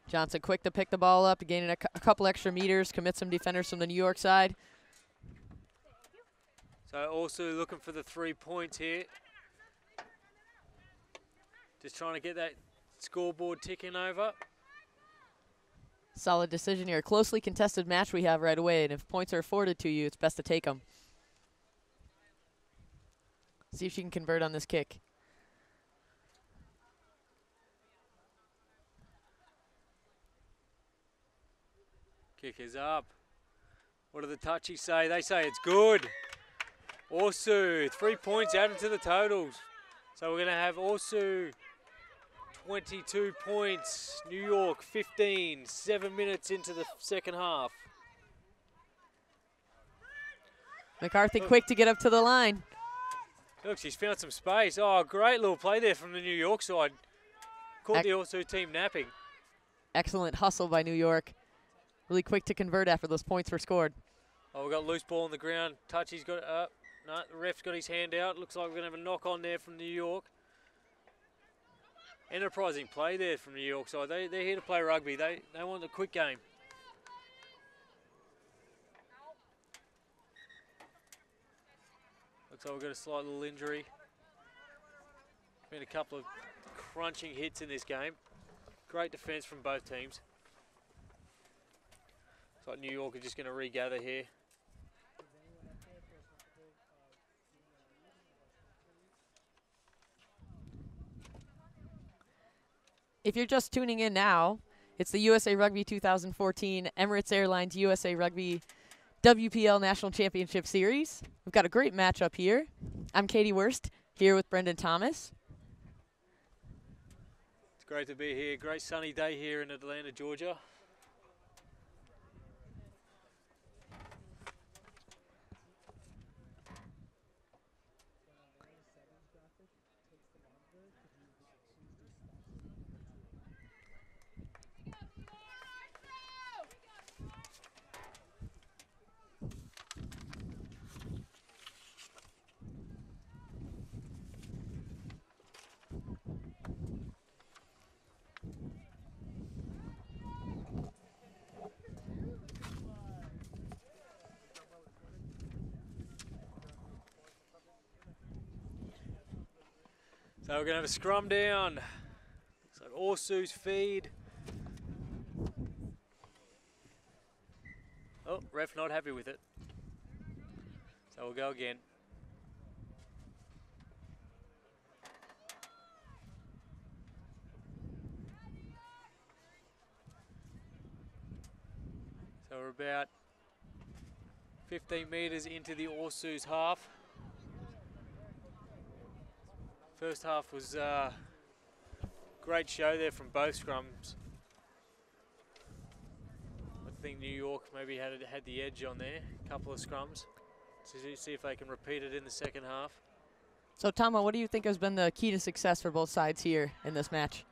[SPEAKER 1] Johnson quick to pick the ball up, gaining a couple extra meters, commit some defenders from the New York side.
[SPEAKER 2] So also looking for the 3 points here. Just trying to get that scoreboard ticking over.
[SPEAKER 1] Solid decision here. Closely contested match we have right away, and if points are afforded to you, it's best to take them. See if she can convert on this kick.
[SPEAKER 2] Kick is up. What do the touchies say? They say it's good. Orsu, 3 points added to the totals. So we're going to have Orsu 22 points, New York 15, 7 minutes into the second half.
[SPEAKER 1] McCarthy quick to get up to the line.
[SPEAKER 2] Look, she's found some space. Oh, great little play there from the New York side. Caught the Orsu team napping.
[SPEAKER 1] Excellent hustle by New York. Really quick to convert after those points were scored.
[SPEAKER 2] Oh, we've got loose ball on the ground. Touchy's got no, the ref's got his hand out. Looks like we're going to have a knock on there from New York. Enterprising play there from New York side. They're here to play rugby. They want a quick game. Looks like we've got a slight little injury. Been a couple of crunching hits in this game. Great defence from both teams. Looks like New York are just going to regather here.
[SPEAKER 1] If you're just tuning in now, it's the USA Rugby 2014 Emirates Airlines USA Rugby WPL National Championship Series. We've got a great matchup here. I'm Katie Wurst, here with Brendan Thomas.
[SPEAKER 2] It's great to be here. Great sunny day here in Atlanta, Georgia. So we're going to have a scrum down. Looks like Orsu's feed. Oh, ref not happy with it. So we'll go again. So we're about 15 metres into the Orsu's half. First half was a great show there from both scrums. I think New York maybe had the edge on there, a couple of scrums. So see if they can repeat it in the second half.
[SPEAKER 1] So, Tama, what do you think has been the key to success for both sides here in this match?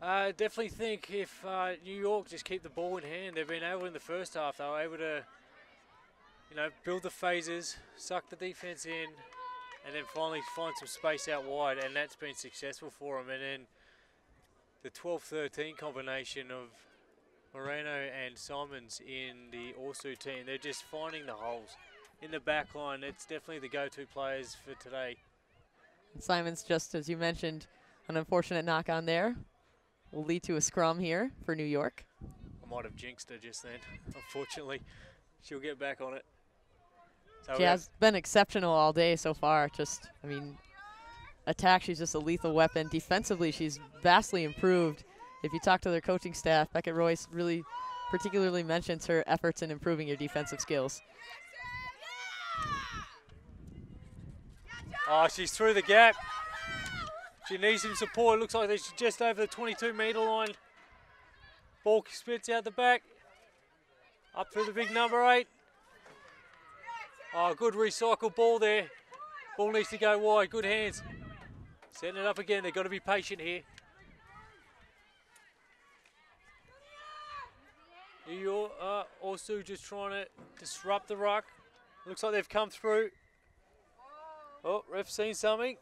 [SPEAKER 2] Definitely think if New York just keep the ball in hand, they've been able in the first half, they were able to, build the phases, suck the defense in, and then finally find some space out wide, and that's been successful for them. And then the 12-13 combination of Moreno and Simons in the Orsu team, they're just finding the holes. In the back line, it's definitely the go-to players for today.
[SPEAKER 1] Simons, just as you mentioned, an unfortunate knock on there will lead to a scrum here for New York.
[SPEAKER 2] I might have jinxed her just then. Unfortunately, she'll get back on it. So
[SPEAKER 1] She has been exceptional all day so far. Just, I mean, attack, she's just a lethal weapon. Defensively, she's vastly improved. If you talk to their coaching staff, Beckett Royce really particularly mentions her efforts in improving your defensive skills.
[SPEAKER 2] Oh, she's through the gap. She needs some support. Looks like she's just over the 22-metre line. Ball spits out the back. Up through the big number 8. Oh, good recycled ball there. Ball needs to go wide. Good hands. Setting it up again. They've got to be patient here. New York, also just trying to disrupt the ruck. Looks like they've come through. Oh, ref's seen something.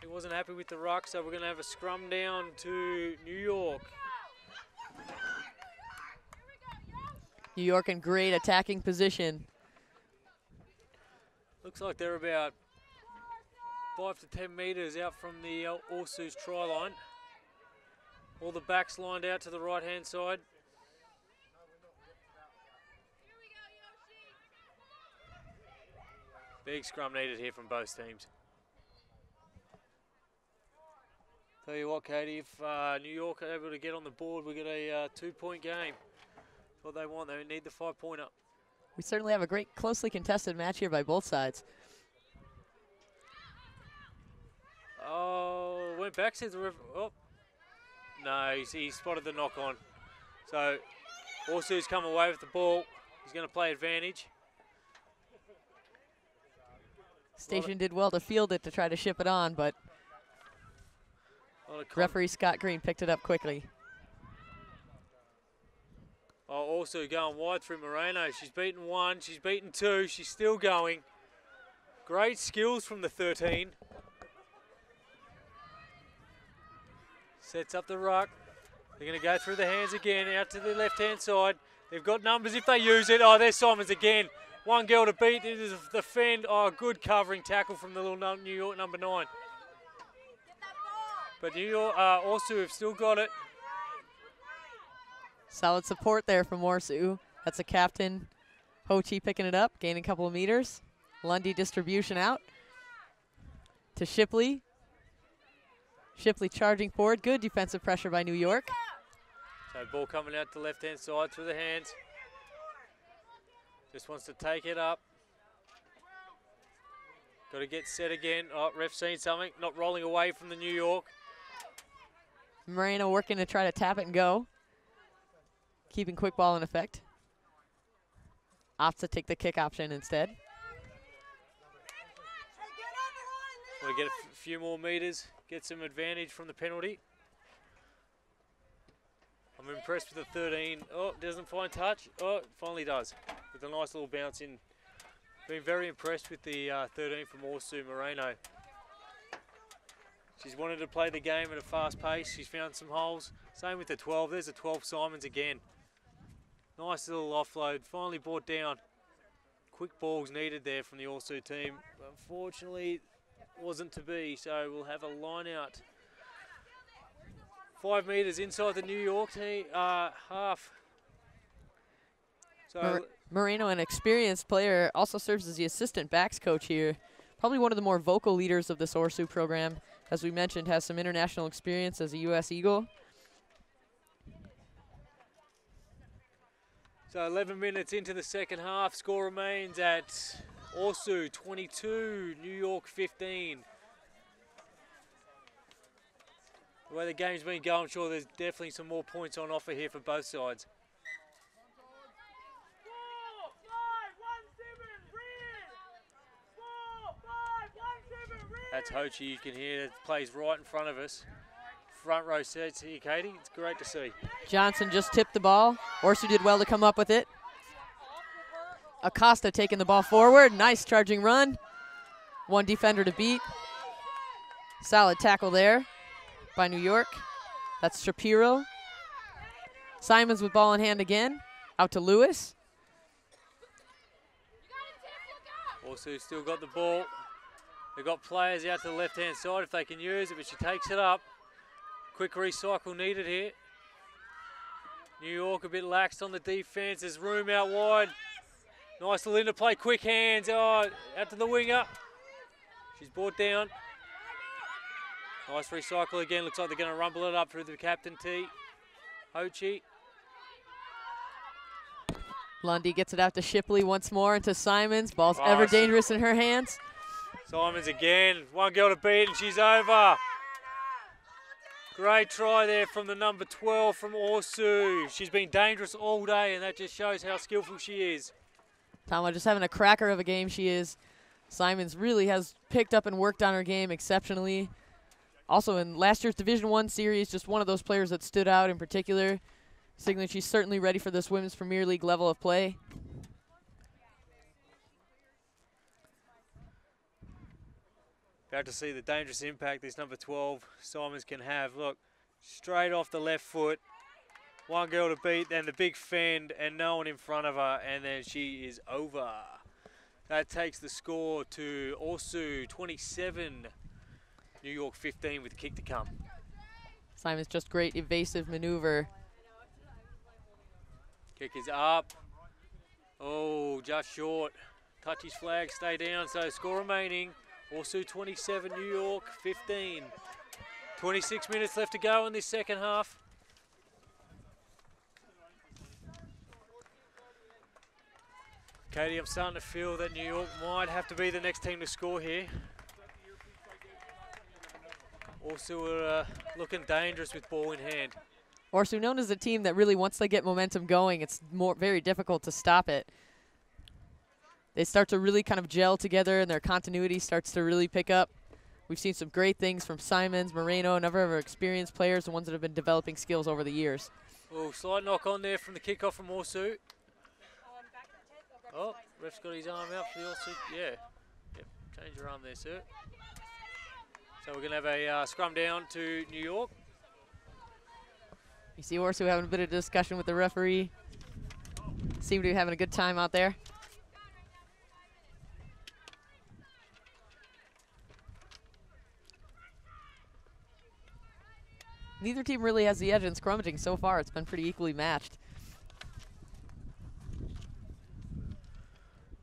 [SPEAKER 2] He wasn't happy with the ruck, so we're going to have a scrum down to New York.
[SPEAKER 1] New York in great attacking position.
[SPEAKER 2] Looks like they're about 5 to 10 metres out from the Orsu's try line. All the backs lined out to the right-hand side. Big scrum needed here from both teams. Tell you what, Katie, if New York are able to get on the board, we get a 2-point game. That's what they want. They need the 5-pointer.
[SPEAKER 1] We certainly have a great, closely contested match here by both sides.
[SPEAKER 2] Oh, went back, says the ref. Oh, no, he spotted the knock on. So, Orsu's come away with the ball. He's going to play advantage.
[SPEAKER 1] Station did well to field it to try to ship it on, but referee Scott Green picked it up quickly.
[SPEAKER 2] Oh, also going wide through Moreno. She's beaten 1, she's beaten 2, she's still going. Great skills from the 13. Sets up the ruck. They're going to go through the hands again, out to the left-hand side. They've got numbers if they use it. Oh, there's Simons again. One girl to beat. It is the fend. Oh, good covering tackle from the little New York number 9. But New York also have still got it.
[SPEAKER 1] Solid support there from Orsu. That's a captain, Ho Chi picking it up, gaining a couple of meters. Lundy distribution out to Shipley. Shipley charging forward. Good defensive pressure by New York.
[SPEAKER 2] So ball coming out to the left-hand side through the hands. Just wants to take it up. Got to get set again. Oh, ref seen something. Not rolling away from the New York.
[SPEAKER 1] Moreno working to try to tap it and go. Keeping quick ball in effect. Opts to take the kick option instead.
[SPEAKER 2] Want to get a few more meters. Get some advantage from the penalty. I'm impressed with the 13. Oh, doesn't find touch. Oh, it finally does. With a nice little bounce in. Been very impressed with the 13 from Orsu Moreno. She's wanted to play the game at a fast pace. She's found some holes. Same with the 12. There's a 12 Simons again. Nice little offload. Finally brought down. Quick balls needed there from the Orsu team. Unfortunately, wasn't to be. So we'll have a line out. 5 metres inside the New York team, half. So
[SPEAKER 1] Moreno, an experienced player, also serves as the assistant backs coach here. Probably one of the more vocal leaders of this Orsu program. As we mentioned, has some international experience as a U.S. Eagle.
[SPEAKER 2] So 11 minutes into the second half. Score remains at Orsu 22, New York 15. The way the game's been going, I'm sure there's definitely some more points on offer here for both sides. That's Ho Chi, you can hear it plays right in front of us. Front row seats here, Katie. It's great to see.
[SPEAKER 1] Johnson just tipped the ball. Orsu did well to come up with it. Acosta taking the ball forward. Nice charging run. One defender to beat. Solid tackle there by New York. That's Shapiro. Simons with ball in hand again. Out to Lewis.
[SPEAKER 2] Also still got the ball. They've got players out to the left-hand side if they can use it, but she takes it up. Quick recycle needed here. New York a bit laxed on the defense. There's room out wide. Nice little interplay, quick hands. Oh, out to the winger. She's brought down. Nice recycle again. Looks like they're going to rumble it up through the captain tee. Hochi.
[SPEAKER 1] Lundy gets it out to Shipley once more into Simons. Ball's ever dangerous in her hands.
[SPEAKER 2] Simons again. One girl to beat and she's over. Great try there from the number 12 from Orsu. She's been dangerous all day and that just shows how skillful she is.
[SPEAKER 1] Tama just having a cracker of a game she is. Simons really has picked up and worked on her game exceptionally. Also in last year's Division I series, just one of those players that stood out in particular, signaling she's certainly ready for this Women's Premier League level of play.
[SPEAKER 2] About to see the dangerous impact this number 12 Simons can have. Look, straight off the left foot. One girl to beat, then the big fend and no one in front of her, and then she is over. That takes the score to Orsu 27, New York 15 with the kick to come.
[SPEAKER 1] Simons just great evasive maneuver.
[SPEAKER 2] Kick is up. Oh, just short. Touchy's flag, stay down, so score remaining. Orsu 27, New York 15. 26 minutes left to go in this second half. Katie, I'm starting to feel that New York might have to be the next team to score here. Also looking dangerous with ball in hand.
[SPEAKER 1] Orsu known as a team that really, once they get momentum going, it's very difficult to stop it. They start to really kind of gel together and their continuity starts to really pick up. We've seen some great things from Simons, Moreno, a number of our experienced players, the ones that have been developing skills over the years.
[SPEAKER 2] Oh, slight knock on there from the kickoff from Orsu. Oh, ref's got his arm out for the Orsu. Yeah. Yep, change your arm there, sir. So we're going to have a scrum down to New York.
[SPEAKER 1] You see Orsu having a bit of discussion with the referee. Seem to be having a good time out there. Neither team really has the edge in scrummaging so far. It's been pretty equally matched.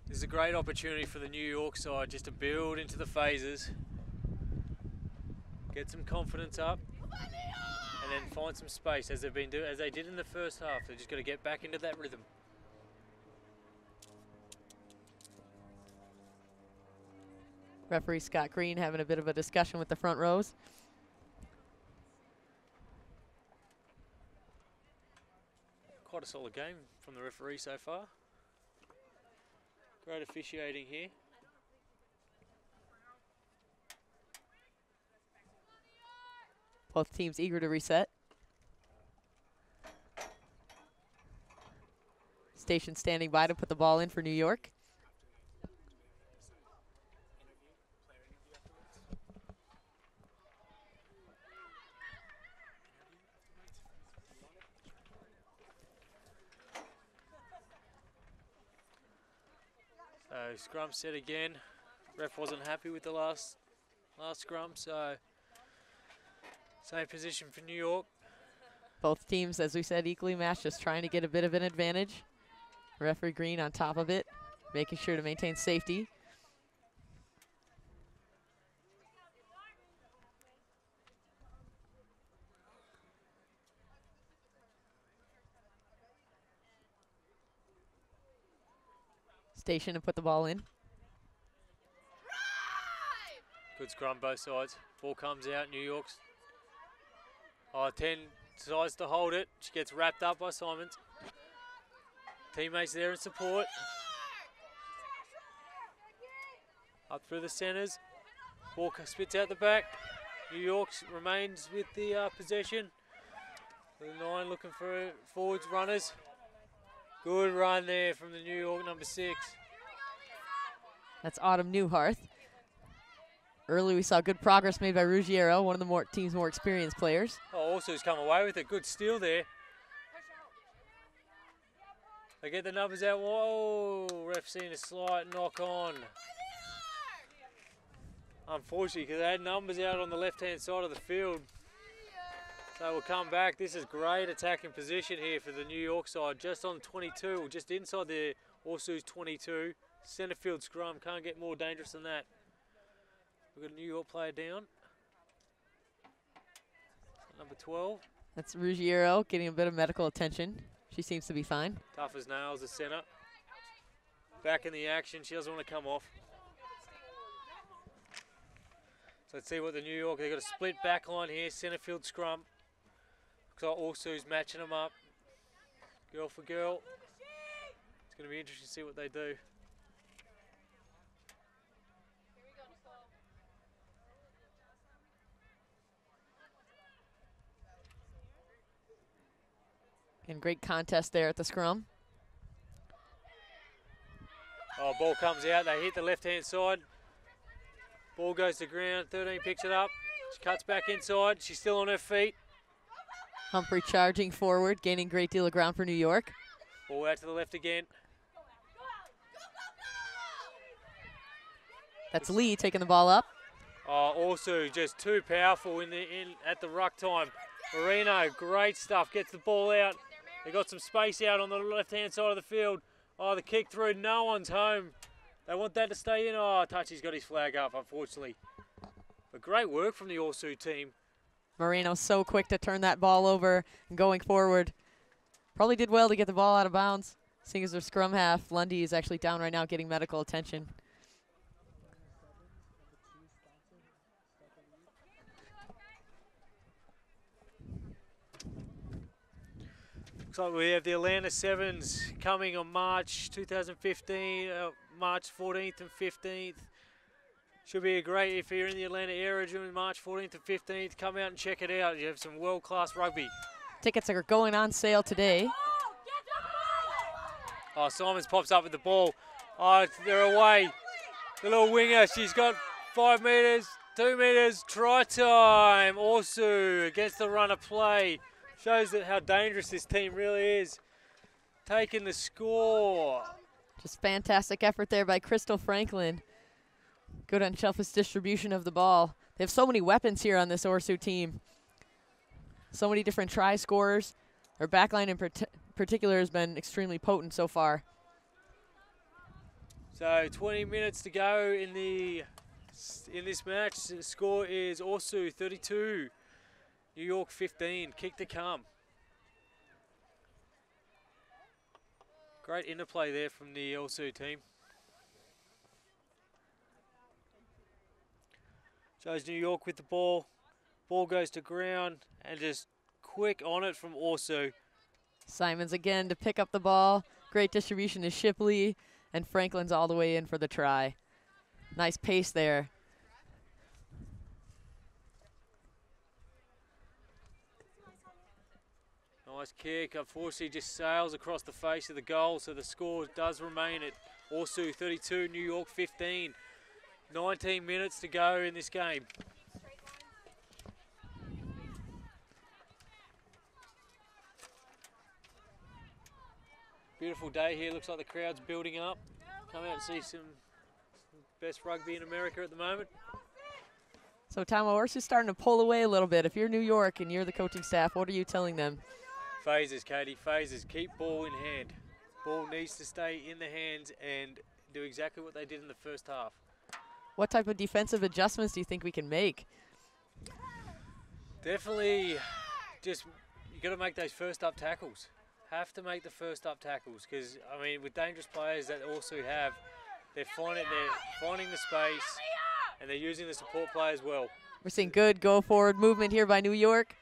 [SPEAKER 2] This is a great opportunity for the New York side just to build into the phases, get some confidence up, and then find some space as they did in the first half. They're just got to get back into that rhythm.
[SPEAKER 1] Referee Scott Green having a bit of a discussion with the front rows.
[SPEAKER 2] Quite a solid game from the referee so far. Great officiating here.
[SPEAKER 1] Both teams eager to reset. Station standing by to put the ball in for New York.
[SPEAKER 2] So scrum set again. Ref wasn't happy with the last scrum, so same position for New York.
[SPEAKER 1] Both teams, as we said, equally matched, just trying to get a bit of an advantage. Referee Green on top of it, making sure to maintain safety. Station and put the ball in.
[SPEAKER 2] Good scrum both sides. Ball comes out, New York's. 10 decides to hold it. She gets wrapped up by Simons. Teammates there in support. Up through the centres. Ball spits out the back. New York remains with the possession. The 9 looking for forwards runners. Good run there from the New York number 6.
[SPEAKER 1] That's Autumn Newharth. Early we saw good progress made by Ruggiero, one of the team's more experienced players.
[SPEAKER 2] Oh, Orsu's come away with a good steal there. They get the numbers out. Whoa, ref seen a slight knock on. Unfortunately, because they had numbers out on the left-hand side of the field. So we'll come back. This is great attacking position here for the New York side. Just on 22, just inside the Orsu's 22. Centre field scrum, can't get more dangerous than that. We've got a New York player down. Number 12.
[SPEAKER 1] That's Ruggiero getting a bit of medical attention. She seems to be fine.
[SPEAKER 2] Tough as nails, the centre. Back in the action, she doesn't want to come off. So let's see what the New York, they've got a split back line here, centre field scrum. Looks like Orsu's matching them up. Girl for girl. It's going to be interesting to see what they do.
[SPEAKER 1] And great contest there at the scrum.
[SPEAKER 2] Oh, ball comes out, they hit the left-hand side. Ball goes to ground, 13 picks it up. She cuts back inside, she's still on her feet.
[SPEAKER 1] Humphrey charging forward, gaining a great deal of ground for New York.
[SPEAKER 2] Ball out to the left again.
[SPEAKER 1] That's Lee taking the ball up.
[SPEAKER 2] Oh, also just too powerful at the ruck time. Marino, great stuff, gets the ball out. They got some space out on the left-hand side of the field. Oh, the kick through, no one's home. They want that to stay in. Oh, Touchy's got his flag up, unfortunately. But great work from the Orsu team.
[SPEAKER 1] Moreno so quick to turn that ball over and going forward. Probably did well to get the ball out of bounds. Seeing as their scrum half, Lundy is actually down right now getting medical attention.
[SPEAKER 2] Looks like we have the Atlanta Sevens coming on March 2015, March 14th and 15th. Should be a great, if you're in the Atlanta area during March 14th and 15th, come out and check it out. You have some world-class rugby.
[SPEAKER 1] Tickets are going on sale today.
[SPEAKER 2] Oh, Simons pops up with the ball. Oh, they're away. The little winger, she's got 5 metres, 2 metres, try time. Orsu against the run of play. Shows that how dangerous this team really is. Taking the score.
[SPEAKER 1] Just fantastic effort there by Crystal Franklin. Good unselfish distribution of the ball. They have so many weapons here on this Orsu team. So many different try scorers. Their backline in particular has been extremely potent so far.
[SPEAKER 2] So 20 minutes to go in this match. The score is Orsu 32. New York 15, kick to come. Great interplay there from the Orsu team. Shows New York with the ball. Ball goes to ground and just quick on it from Orsu.
[SPEAKER 1] Simons again to pick up the ball. Great distribution to Shipley, and Franklin's all the way in for the try. Nice pace there.
[SPEAKER 2] Nice kick, unfortunately just sails across the face of the goal, so the score does remain at Orsu 32, New York 15. 19 minutes to go in this game. Beautiful day here, looks like the crowd's building up. Come out and see some best rugby in America at the moment.
[SPEAKER 1] So Tamo, Orsu's starting to pull away a little bit. If you're New York and you're the coaching staff, what are you telling them?
[SPEAKER 2] Phases, Katie, phases. Keep ball in hand. Ball needs to stay in the hands and do exactly what they did in the first half.
[SPEAKER 1] What type of defensive adjustments do you think we can make?
[SPEAKER 2] Definitely just, you got to make those first up tackles. Have to make the first up tackles because, I mean, with dangerous players that also have, they're finding the space and they're using the support players well.
[SPEAKER 1] We're seeing good go forward movement here by New York.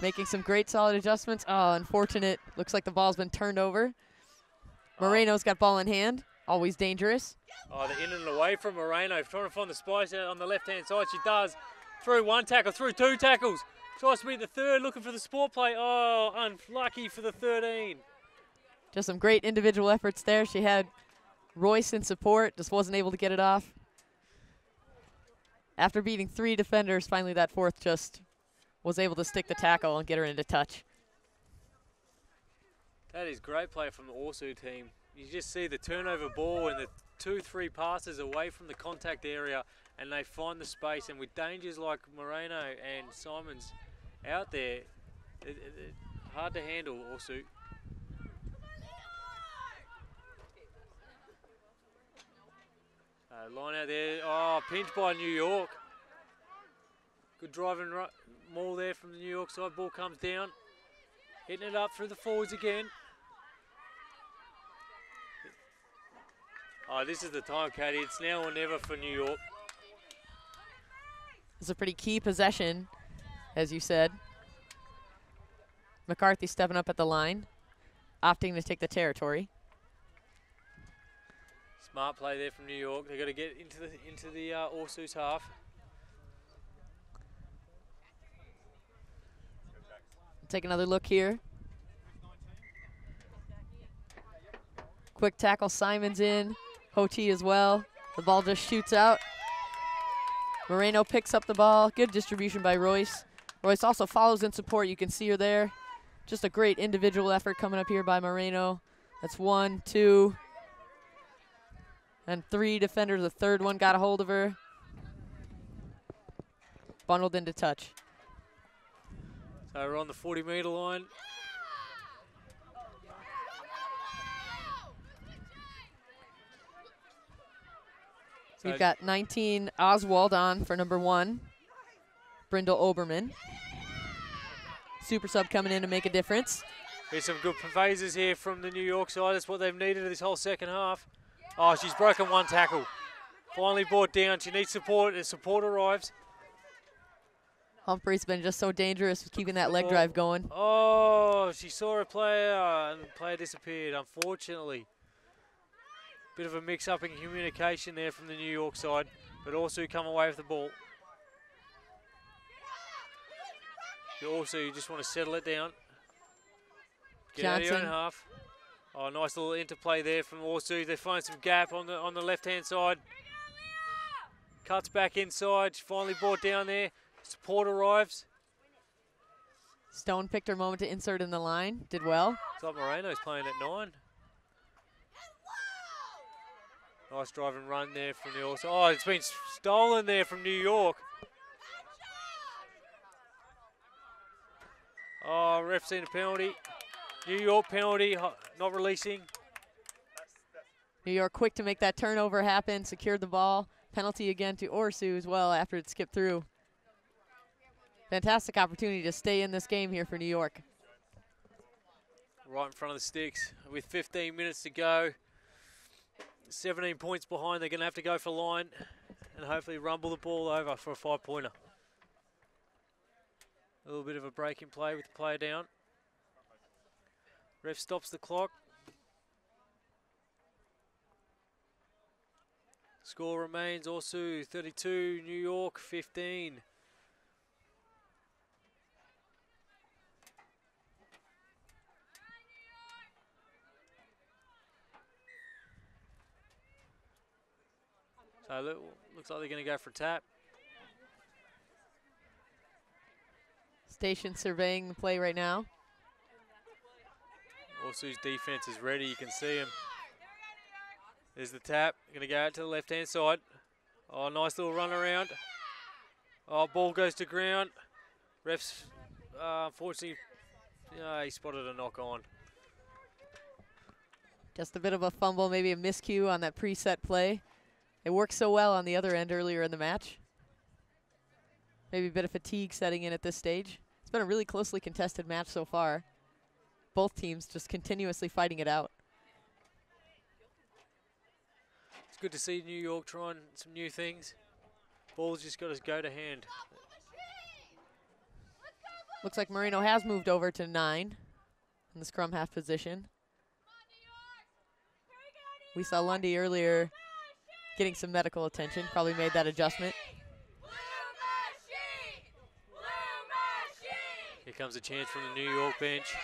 [SPEAKER 1] Making some great solid adjustments. Oh, unfortunate. Looks like the ball's been turned over. Moreno's got ball in hand. Always dangerous.
[SPEAKER 2] Oh, they're in and away from Moreno. Trying to find the spice out on the left-hand side. She does. Through one tackle, through 2 tackles. Tries to beat the third, looking for the sport play. Oh, unlucky for the 13.
[SPEAKER 1] Just some great individual efforts there. She had Royce in support. Just wasn't able to get it off. After beating 3 defenders, finally that 4th just was able to stick the tackle and get her into touch.
[SPEAKER 2] That is great play from the Orsu team. You just see the turnover ball and the 2-3 passes away from the contact area and they find the space, and with dangers like Moreno and Simons out there, Hard to handle also. Line out there. Oh, pinch by New York. Good driving maul there from the New York side. Ball comes down. Hitting it up through the forwards again. Oh, this is the time, Katie. It's now or never for New York.
[SPEAKER 1] It's a pretty key possession, as you said. McCarthy stepping up at the line, opting to take the territory.
[SPEAKER 2] Smart play there from New York. They've got to get into the Orsu's half.
[SPEAKER 1] Take another look here. Quick tackle, Simon's in. Hoti as well. The ball just shoots out. Moreno picks up the ball. Good distribution by Royce. Royce also follows in support. You can see her there. Just a great individual effort coming up here by Moreno. That's 1, 2, and 3 defenders. The third one got a hold of her. Bundled into touch.
[SPEAKER 2] So we're on the 40-meter line.
[SPEAKER 1] We've got 19 Oswald on for number 1, Brindle Oberman. Super sub coming in to make a difference.
[SPEAKER 2] There's some good phases here from the New York side. That's what they've needed this whole second half. Oh, she's broken one tackle. Finally brought down. She needs support. The support arrives.
[SPEAKER 1] Humphrey's been just so dangerous with keeping that leg drive going.
[SPEAKER 2] Oh, she saw a player and the player disappeared, unfortunately. Bit of a mix-up in communication there from the New York side, but also come away with the ball. You just want to settle it down. Get out of your own half. Oh, nice little interplay there from Orsu. They find some gap on the left-hand side. Cuts back inside. She finally brought down there. Support arrives.
[SPEAKER 1] Stone picked her moment to insert in the line. Did well.
[SPEAKER 2] It's like Moreno's playing at 9. Nice drive and run there from the Orsu. Oh, it's been stolen there from New York. Oh, ref seen a penalty. New York penalty, not releasing.
[SPEAKER 1] New York quick to make that turnover happen, secured the ball. Penalty again to Orsu as well after it skipped through. Fantastic opportunity to stay in this game here for New York.
[SPEAKER 2] Right in front of the sticks with 15 minutes to go. 17 points behind. They're going to have to go for line and hopefully rumble the ball over for a 5-pointer. A little bit of a break in play with the player down. Ref stops the clock. Score remains Orsu 32, New York 15. So looks like they're going to go for a tap.
[SPEAKER 1] Station surveying the play right now.
[SPEAKER 2] Orsu's defense is ready. You can see him. There's the tap. Going to go out to the left-hand side. Oh, nice little run around. Oh, ball goes to ground. Refs, unfortunately, he spotted a knock on.
[SPEAKER 1] Just a bit of a fumble, maybe a miscue on that preset play. It worked so well on the other end earlier in the match. Maybe a bit of fatigue setting in at this stage. It's been a really closely contested match so far. Both teams just continuously fighting it out.
[SPEAKER 2] It's good to see New York trying some new things. Ball's just got to go to hand.
[SPEAKER 1] Looks like Moreno has moved over to 9 in the scrum half position. We saw Lundy earlier getting some medical attention, probably made that adjustment.
[SPEAKER 2] Here comes a chance from the New York bench.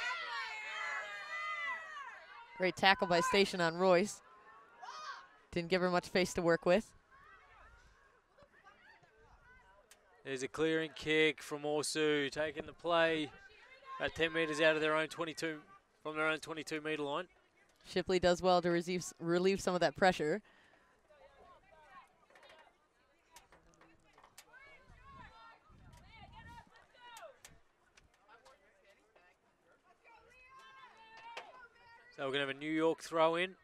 [SPEAKER 1] Great tackle by Station on Royce. Didn't give her much face to work with.
[SPEAKER 2] There's a clearing kick from Orsu, taking the play at 10 metres out of their own 22, from their own 22-metre line.
[SPEAKER 1] Shipley does well to relieve some of that pressure.
[SPEAKER 2] So we're going to have a New York throw in.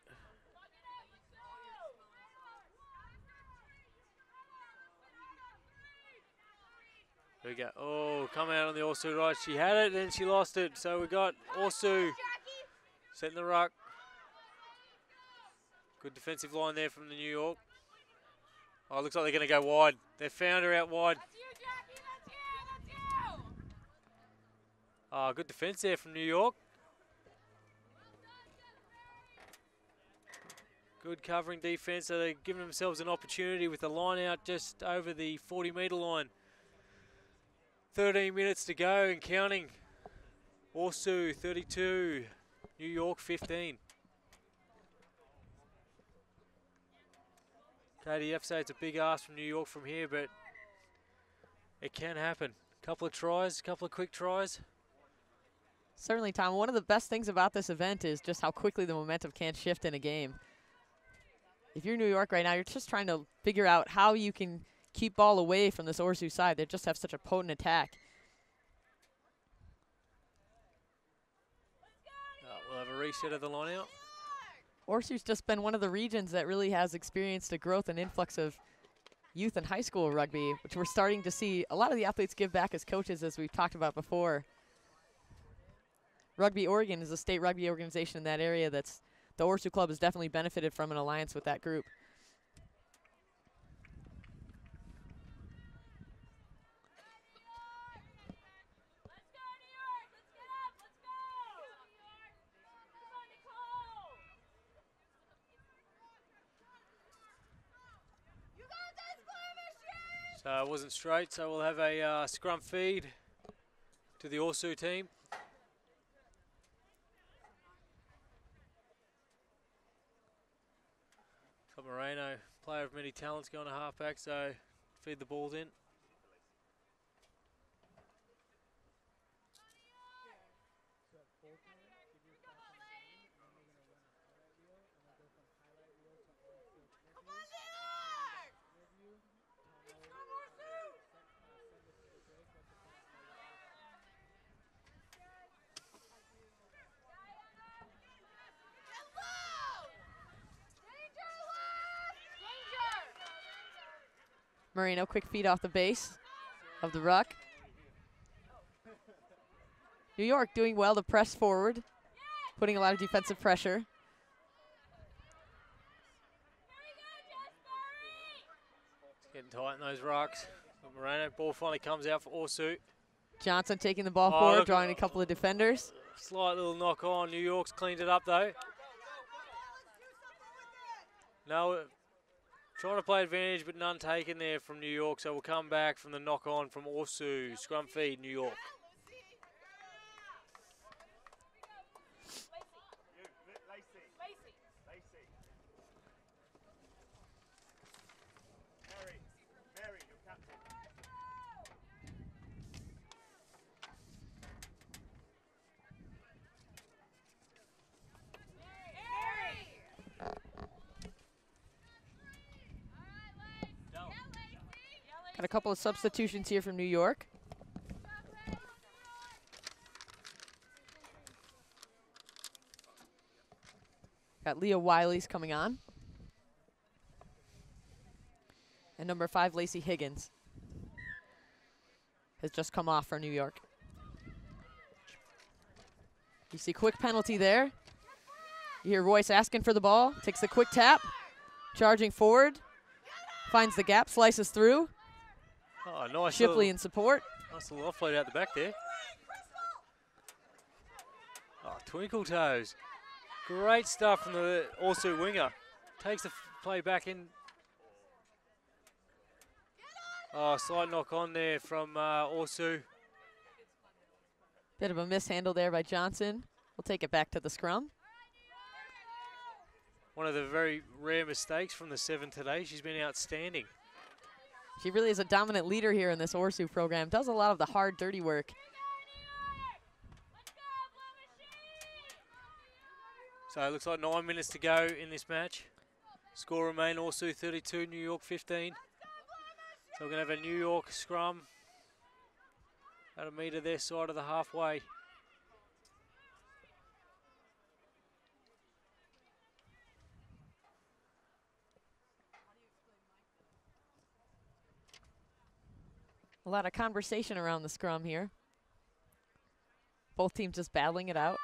[SPEAKER 2] There we go. Oh, come out on the Orsu right. She had it, then she lost it. So we got Orsu setting the ruck. Good defensive line there from the New York. Oh, looks like they're going to go wide. They found her out wide. Oh, good defense there from New York. Good covering defense, so they're giving themselves an opportunity with the line out just over the 40-metre line. 13 minutes to go and counting. Orsu 32, New York 15. KDF say it's a big ask from New York from here, but it can happen. Couple of tries, couple of quick tries.
[SPEAKER 1] Certainly, Tom. One of the best things about this event is just how quickly the momentum can shift in a game. If you're New York right now, you're just trying to figure out how you can keep ball away from this Orsu side. They just have such a potent attack.
[SPEAKER 2] We'll have a reset of the line out.
[SPEAKER 1] Orsu's just been one of the regions that really has experienced a growth and influx of youth and high school rugby, which we're starting to see a lot of the athletes give back as coaches, as we've talked about before. Rugby Oregon is a state rugby organization in that area that's the Orsu Club has definitely benefited from an alliance with that group.
[SPEAKER 2] So it wasn't straight, so we'll have a scrum feed to the Orsu team. Moreno, player of many talents, going to halfback, so feed the balls in.
[SPEAKER 1] Moreno, quick feed off the base of the ruck. New York doing well to press forward, putting a lot of defensive pressure.
[SPEAKER 2] Getting tight in those rucks. Moreno, ball finally comes out for Orsu.
[SPEAKER 1] Johnson taking the ball forward, drawing a couple of defenders.
[SPEAKER 2] Slight little knock on. New York's cleaned it up though. No, trying to play advantage, but none taken there from New York, so we'll come back from the knock on from Orsu. Scrum feed, New York.
[SPEAKER 1] Got a couple of substitutions here from New York. Got Leah Wiley's coming on. And number 5, Lacey Higgins, has just come off for New York. You see quick penalty there. You hear Royce asking for the ball. Takes the quick tap. Charging forward. Finds the gap, slices through.
[SPEAKER 2] Oh, nice.
[SPEAKER 1] Shipley in support.
[SPEAKER 2] Nice little offload out the back there. Oh, twinkle toes. Great stuff from the Orsu winger. Takes the play back in. Oh, slight knock on there from Orsu.
[SPEAKER 1] Bit of a mishandle there by Johnson. We'll take it back to the scrum.
[SPEAKER 2] One of the very rare mistakes from the 7 today. She's been outstanding.
[SPEAKER 1] She really is a dominant leader here in this Orsu program. Does a lot of the hard, dirty work.
[SPEAKER 2] So it looks like 9 minutes to go in this match. Score remain Orsu 32, New York 15. So we're going to have a New York scrum at a metre their side of the halfway.
[SPEAKER 1] A lot of conversation around the scrum here. Both teams just battling it out.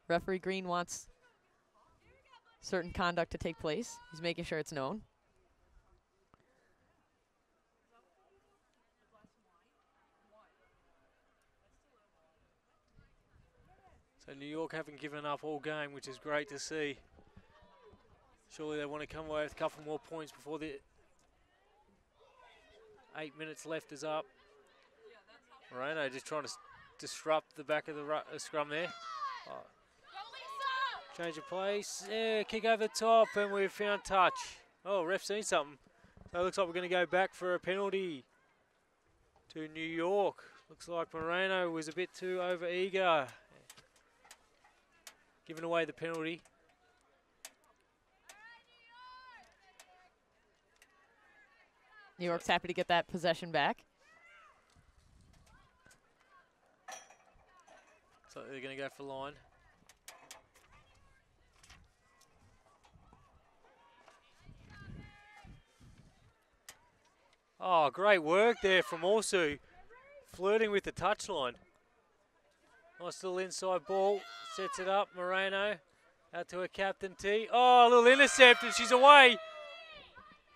[SPEAKER 1] Referee Green wants certain conduct to take place. He's making sure it's known.
[SPEAKER 2] So New York haven't given up all game, which is great to see. Surely they want to come away with a couple more points before the 8 minutes left is up. Moreno just trying to disrupt the back of the scrum there. Oh. Change of place. Yeah, kick over the top, and we've found touch. Oh, ref seen something. So it looks like we're going to go back for a penalty to New York. Looks like Moreno was a bit too over-eager, giving away the penalty.
[SPEAKER 1] New York's happy to get that possession back.
[SPEAKER 2] So they're going to go for line. Oh, great work there from Orsu, flirting with the touchline. Nice little inside ball, sets it up, Moreno, out to her captain T. Oh, a little intercept and she's away.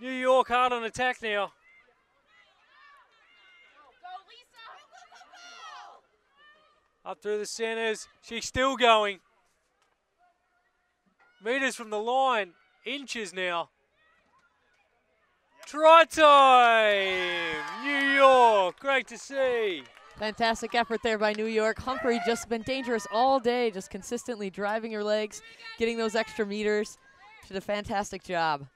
[SPEAKER 2] New York hard on attack now. Up through the centres, she's still going. Meters from the line, inches now. Try time! New York, great to see.
[SPEAKER 1] Fantastic effort there by New York. Humphrey just been dangerous all day, just consistently driving her legs, getting those extra meters. She did a fantastic job.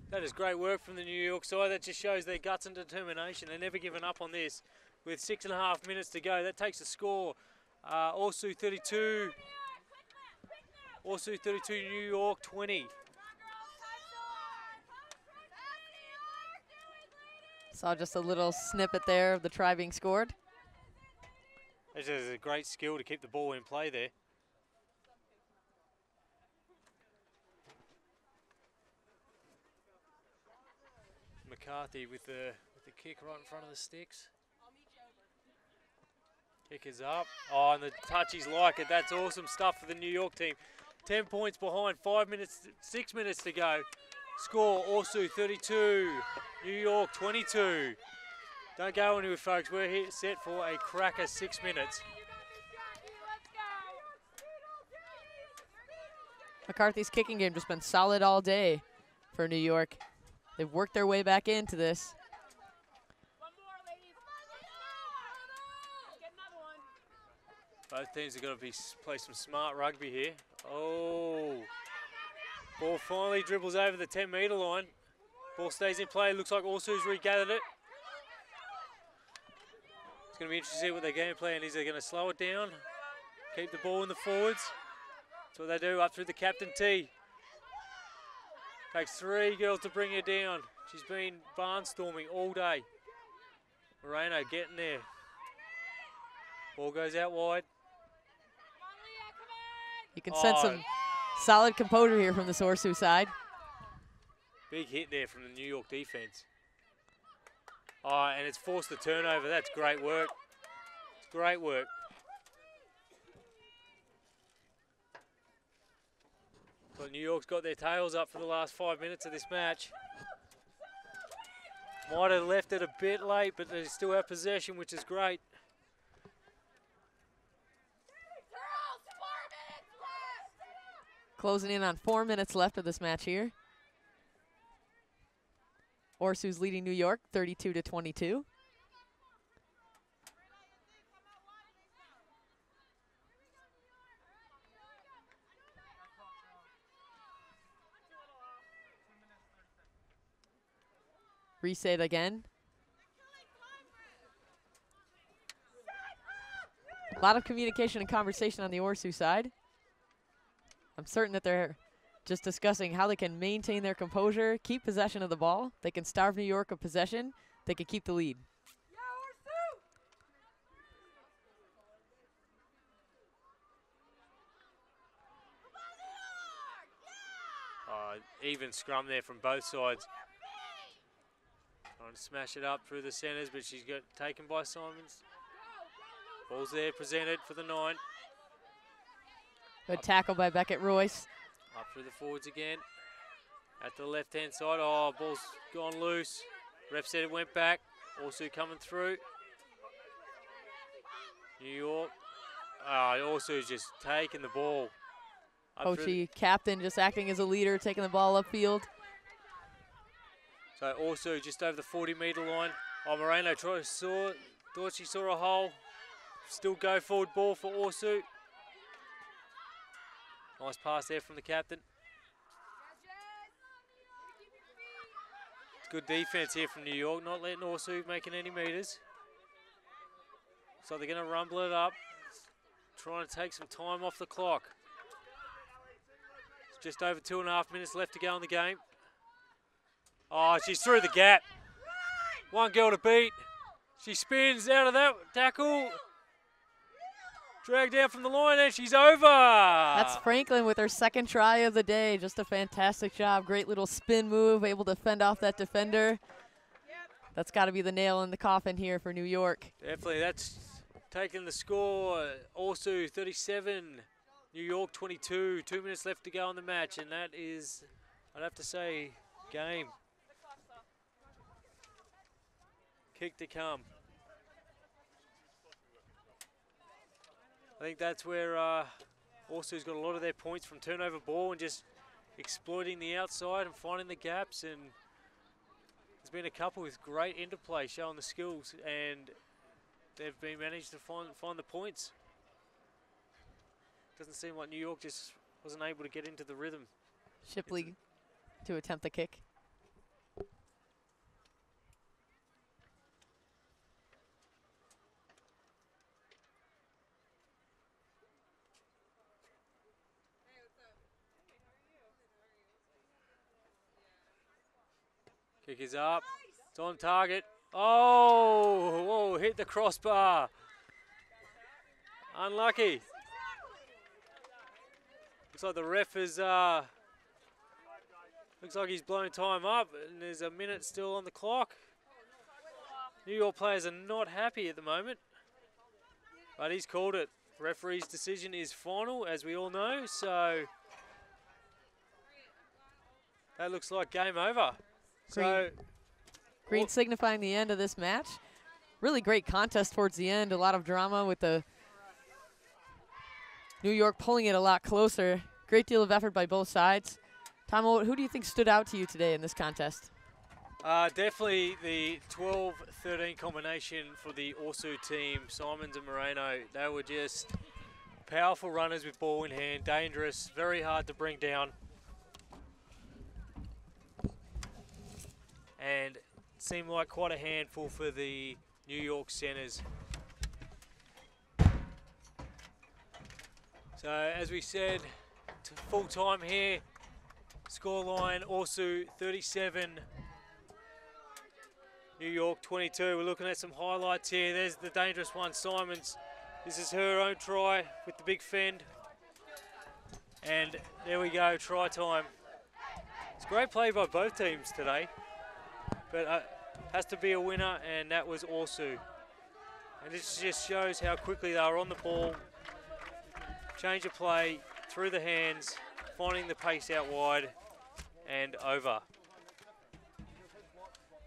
[SPEAKER 2] That is great work from the New York side. That just shows their guts and determination. They're never given up on this. With 6.5 minutes to go, that takes the score. Orsu 32. Orsu 32, New York 20.
[SPEAKER 1] Saw just a little snippet there of the try being scored.
[SPEAKER 2] This is a great skill to keep the ball in play there. McCarthy with the kick right in front of the sticks. Kick is up. Oh, and the touchies like it. That's awesome stuff for the New York team. 10 points behind, 6 minutes to go. Score, Orsu 32, New York 22. Don't go anywhere, folks. We're here set for a cracker 6 minutes.
[SPEAKER 1] McCarthy's kicking game just been solid all day for New York. They've worked their way back into this.
[SPEAKER 2] Both teams have got to play some smart rugby here. Oh. Ball finally dribbles over the 10-metre line. Ball stays in play. Looks like Orsu's regathered it. It's going to be interesting to see what their game plan is. They're going to slow it down, keep the ball in the forwards. That's what they do up through the captain T. Takes 3 girls to bring her down. She's been barnstorming all day. Moreno getting there. Ball goes out wide.
[SPEAKER 1] You can sense some solid composure here from the Orsu side.
[SPEAKER 2] Big hit there from the New York defense. Oh, and it's forced the turnover. That's great work. It's great work. So New York's got their tails up for the last 5 minutes of this match. Might have left it a bit late, but they still have possession, which is great.
[SPEAKER 1] Closing in on 4 minutes left of this match here. Orsu's leading New York 32-22. Reset again. A lot of communication and conversation on the Orsu side. I'm certain that they're just discussing how they can maintain their composure, keep possession of the ball. They can starve New York of possession. They can keep the lead.
[SPEAKER 2] Even scrum there from both sides. Trying to smash it up through the centres, but she's got taken by Simons. Ball's there, presented for the 9.
[SPEAKER 1] Good tackle by Beckett Royce.
[SPEAKER 2] Up through the forwards again. At the left-hand side. Oh, ball's gone loose. Ref said it went back. Also coming through. New York. Alsu's just taking the ball.
[SPEAKER 1] Coachy captain just acting as a leader, taking the ball upfield.
[SPEAKER 2] So also just over the 40-metre line. Oh, Moreno thought she saw a hole. Still go forward ball for Orsu. Nice pass there from the captain. It's good defense here from New York, not letting Orsu making any meters. So they're going to rumble it up, trying to take some time off the clock. It's just over 2.5 minutes left to go in the game. Oh, she's through the gap. One girl to beat. She spins out of that tackle. Dragged down from the line, and she's over.
[SPEAKER 1] That's Franklin with her second try of the day. Just a fantastic job. Great little spin move, able to fend off that defender. That's got to be the nail in the coffin here for New York.
[SPEAKER 2] Definitely, that's taking the score. Also 37, New York 22. 2 minutes left to go in the match, and that is, I'd have to say, game. Kick to come. I think that's where Orsu's got a lot of their points from turnover ball and just exploiting the outside and finding the gaps. And there's been a couple with great interplay showing the skills, and they've been managed to find the points. Doesn't seem like New York just wasn't able to get into the rhythm.
[SPEAKER 1] Shipley to attempt the kick.
[SPEAKER 2] Kick is up. It's on target. Oh, whoa, hit the crossbar. Unlucky. Looks like the ref is, looks like he's blown time up, and there's a minute still on the clock. New York players are not happy at the moment, but he's called it. Referee's decision is final, as we all know, so that looks like game over.
[SPEAKER 1] Green signifying the end of this match. Really great contest towards the end. A lot of drama with the New York pulling it a lot closer. Great deal of effort by both sides. Tom, who do you think stood out to you today in this contest?
[SPEAKER 2] Definitely the 12-13 combination for the Orsu team, Simons and Moreno. They were just powerful runners with ball in hand, dangerous, very hard to bring down. And seemed like quite a handful for the New York centers. So as we said, full time here, scoreline Orsu 37, New York 22. We're looking at some highlights here. There's the dangerous one, Simons. This is her own try with the big fend. And there we go, try time. It's great play by both teams today. But has to be a winner, and that was Orsu. And this just shows how quickly they were on the ball. Change of play, through the hands, finding the pace out wide, and over.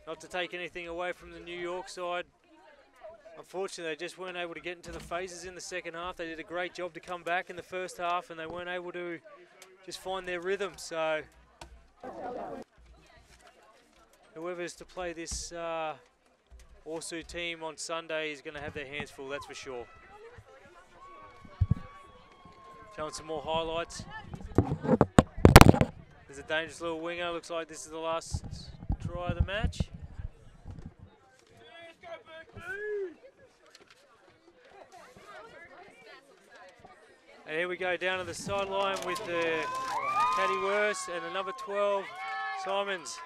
[SPEAKER 2] Not to take anything away from the New York side. Unfortunately, they just weren't able to get into the phases in the second half. They did a great job to come back in the first half, and they weren't able to just find their rhythm. So whoever's to play this Orsu team on Sunday is going to have their hands full, that's for sure. Showing some more highlights. There's a dangerous little winger. Looks like this is the last try of the match. And here we go down to the sideline with the Caddy Worst and the number 12, Simons.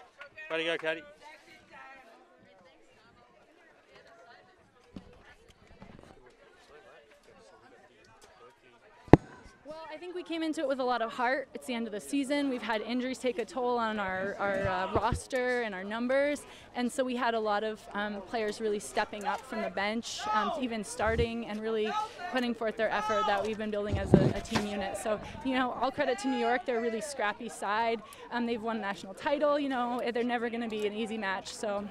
[SPEAKER 2] Way to go, Caddy.
[SPEAKER 4] Well, I think we came into it with a lot of heart. It's the end of the season. We've had injuries take a toll on our roster and our numbers, and so we had a lot of players really stepping up from the bench, even starting and really putting forth their effort that we've been building as a team unit. So, you know, all credit to New York. They're a really scrappy side. They've won a national title. You know, they're never going to be an easy match. So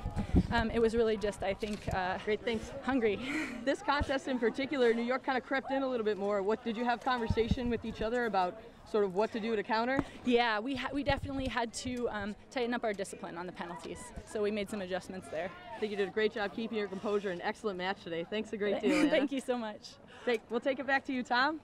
[SPEAKER 4] it was really just, I think,
[SPEAKER 1] Great, thanks.
[SPEAKER 4] hungry.
[SPEAKER 1] This contest in particular, New York kind of crept in a little bit more. What did you have conversation with each other about sort of what to do to counter?
[SPEAKER 4] Yeah, we definitely had to tighten up our discipline on the penalties. So we made some adjustments there.
[SPEAKER 1] I think you did a great job keeping your composure. An excellent match today. Thanks a great deal, Anna.
[SPEAKER 4] Thank you so much.
[SPEAKER 1] We'll take it back to you, Tom.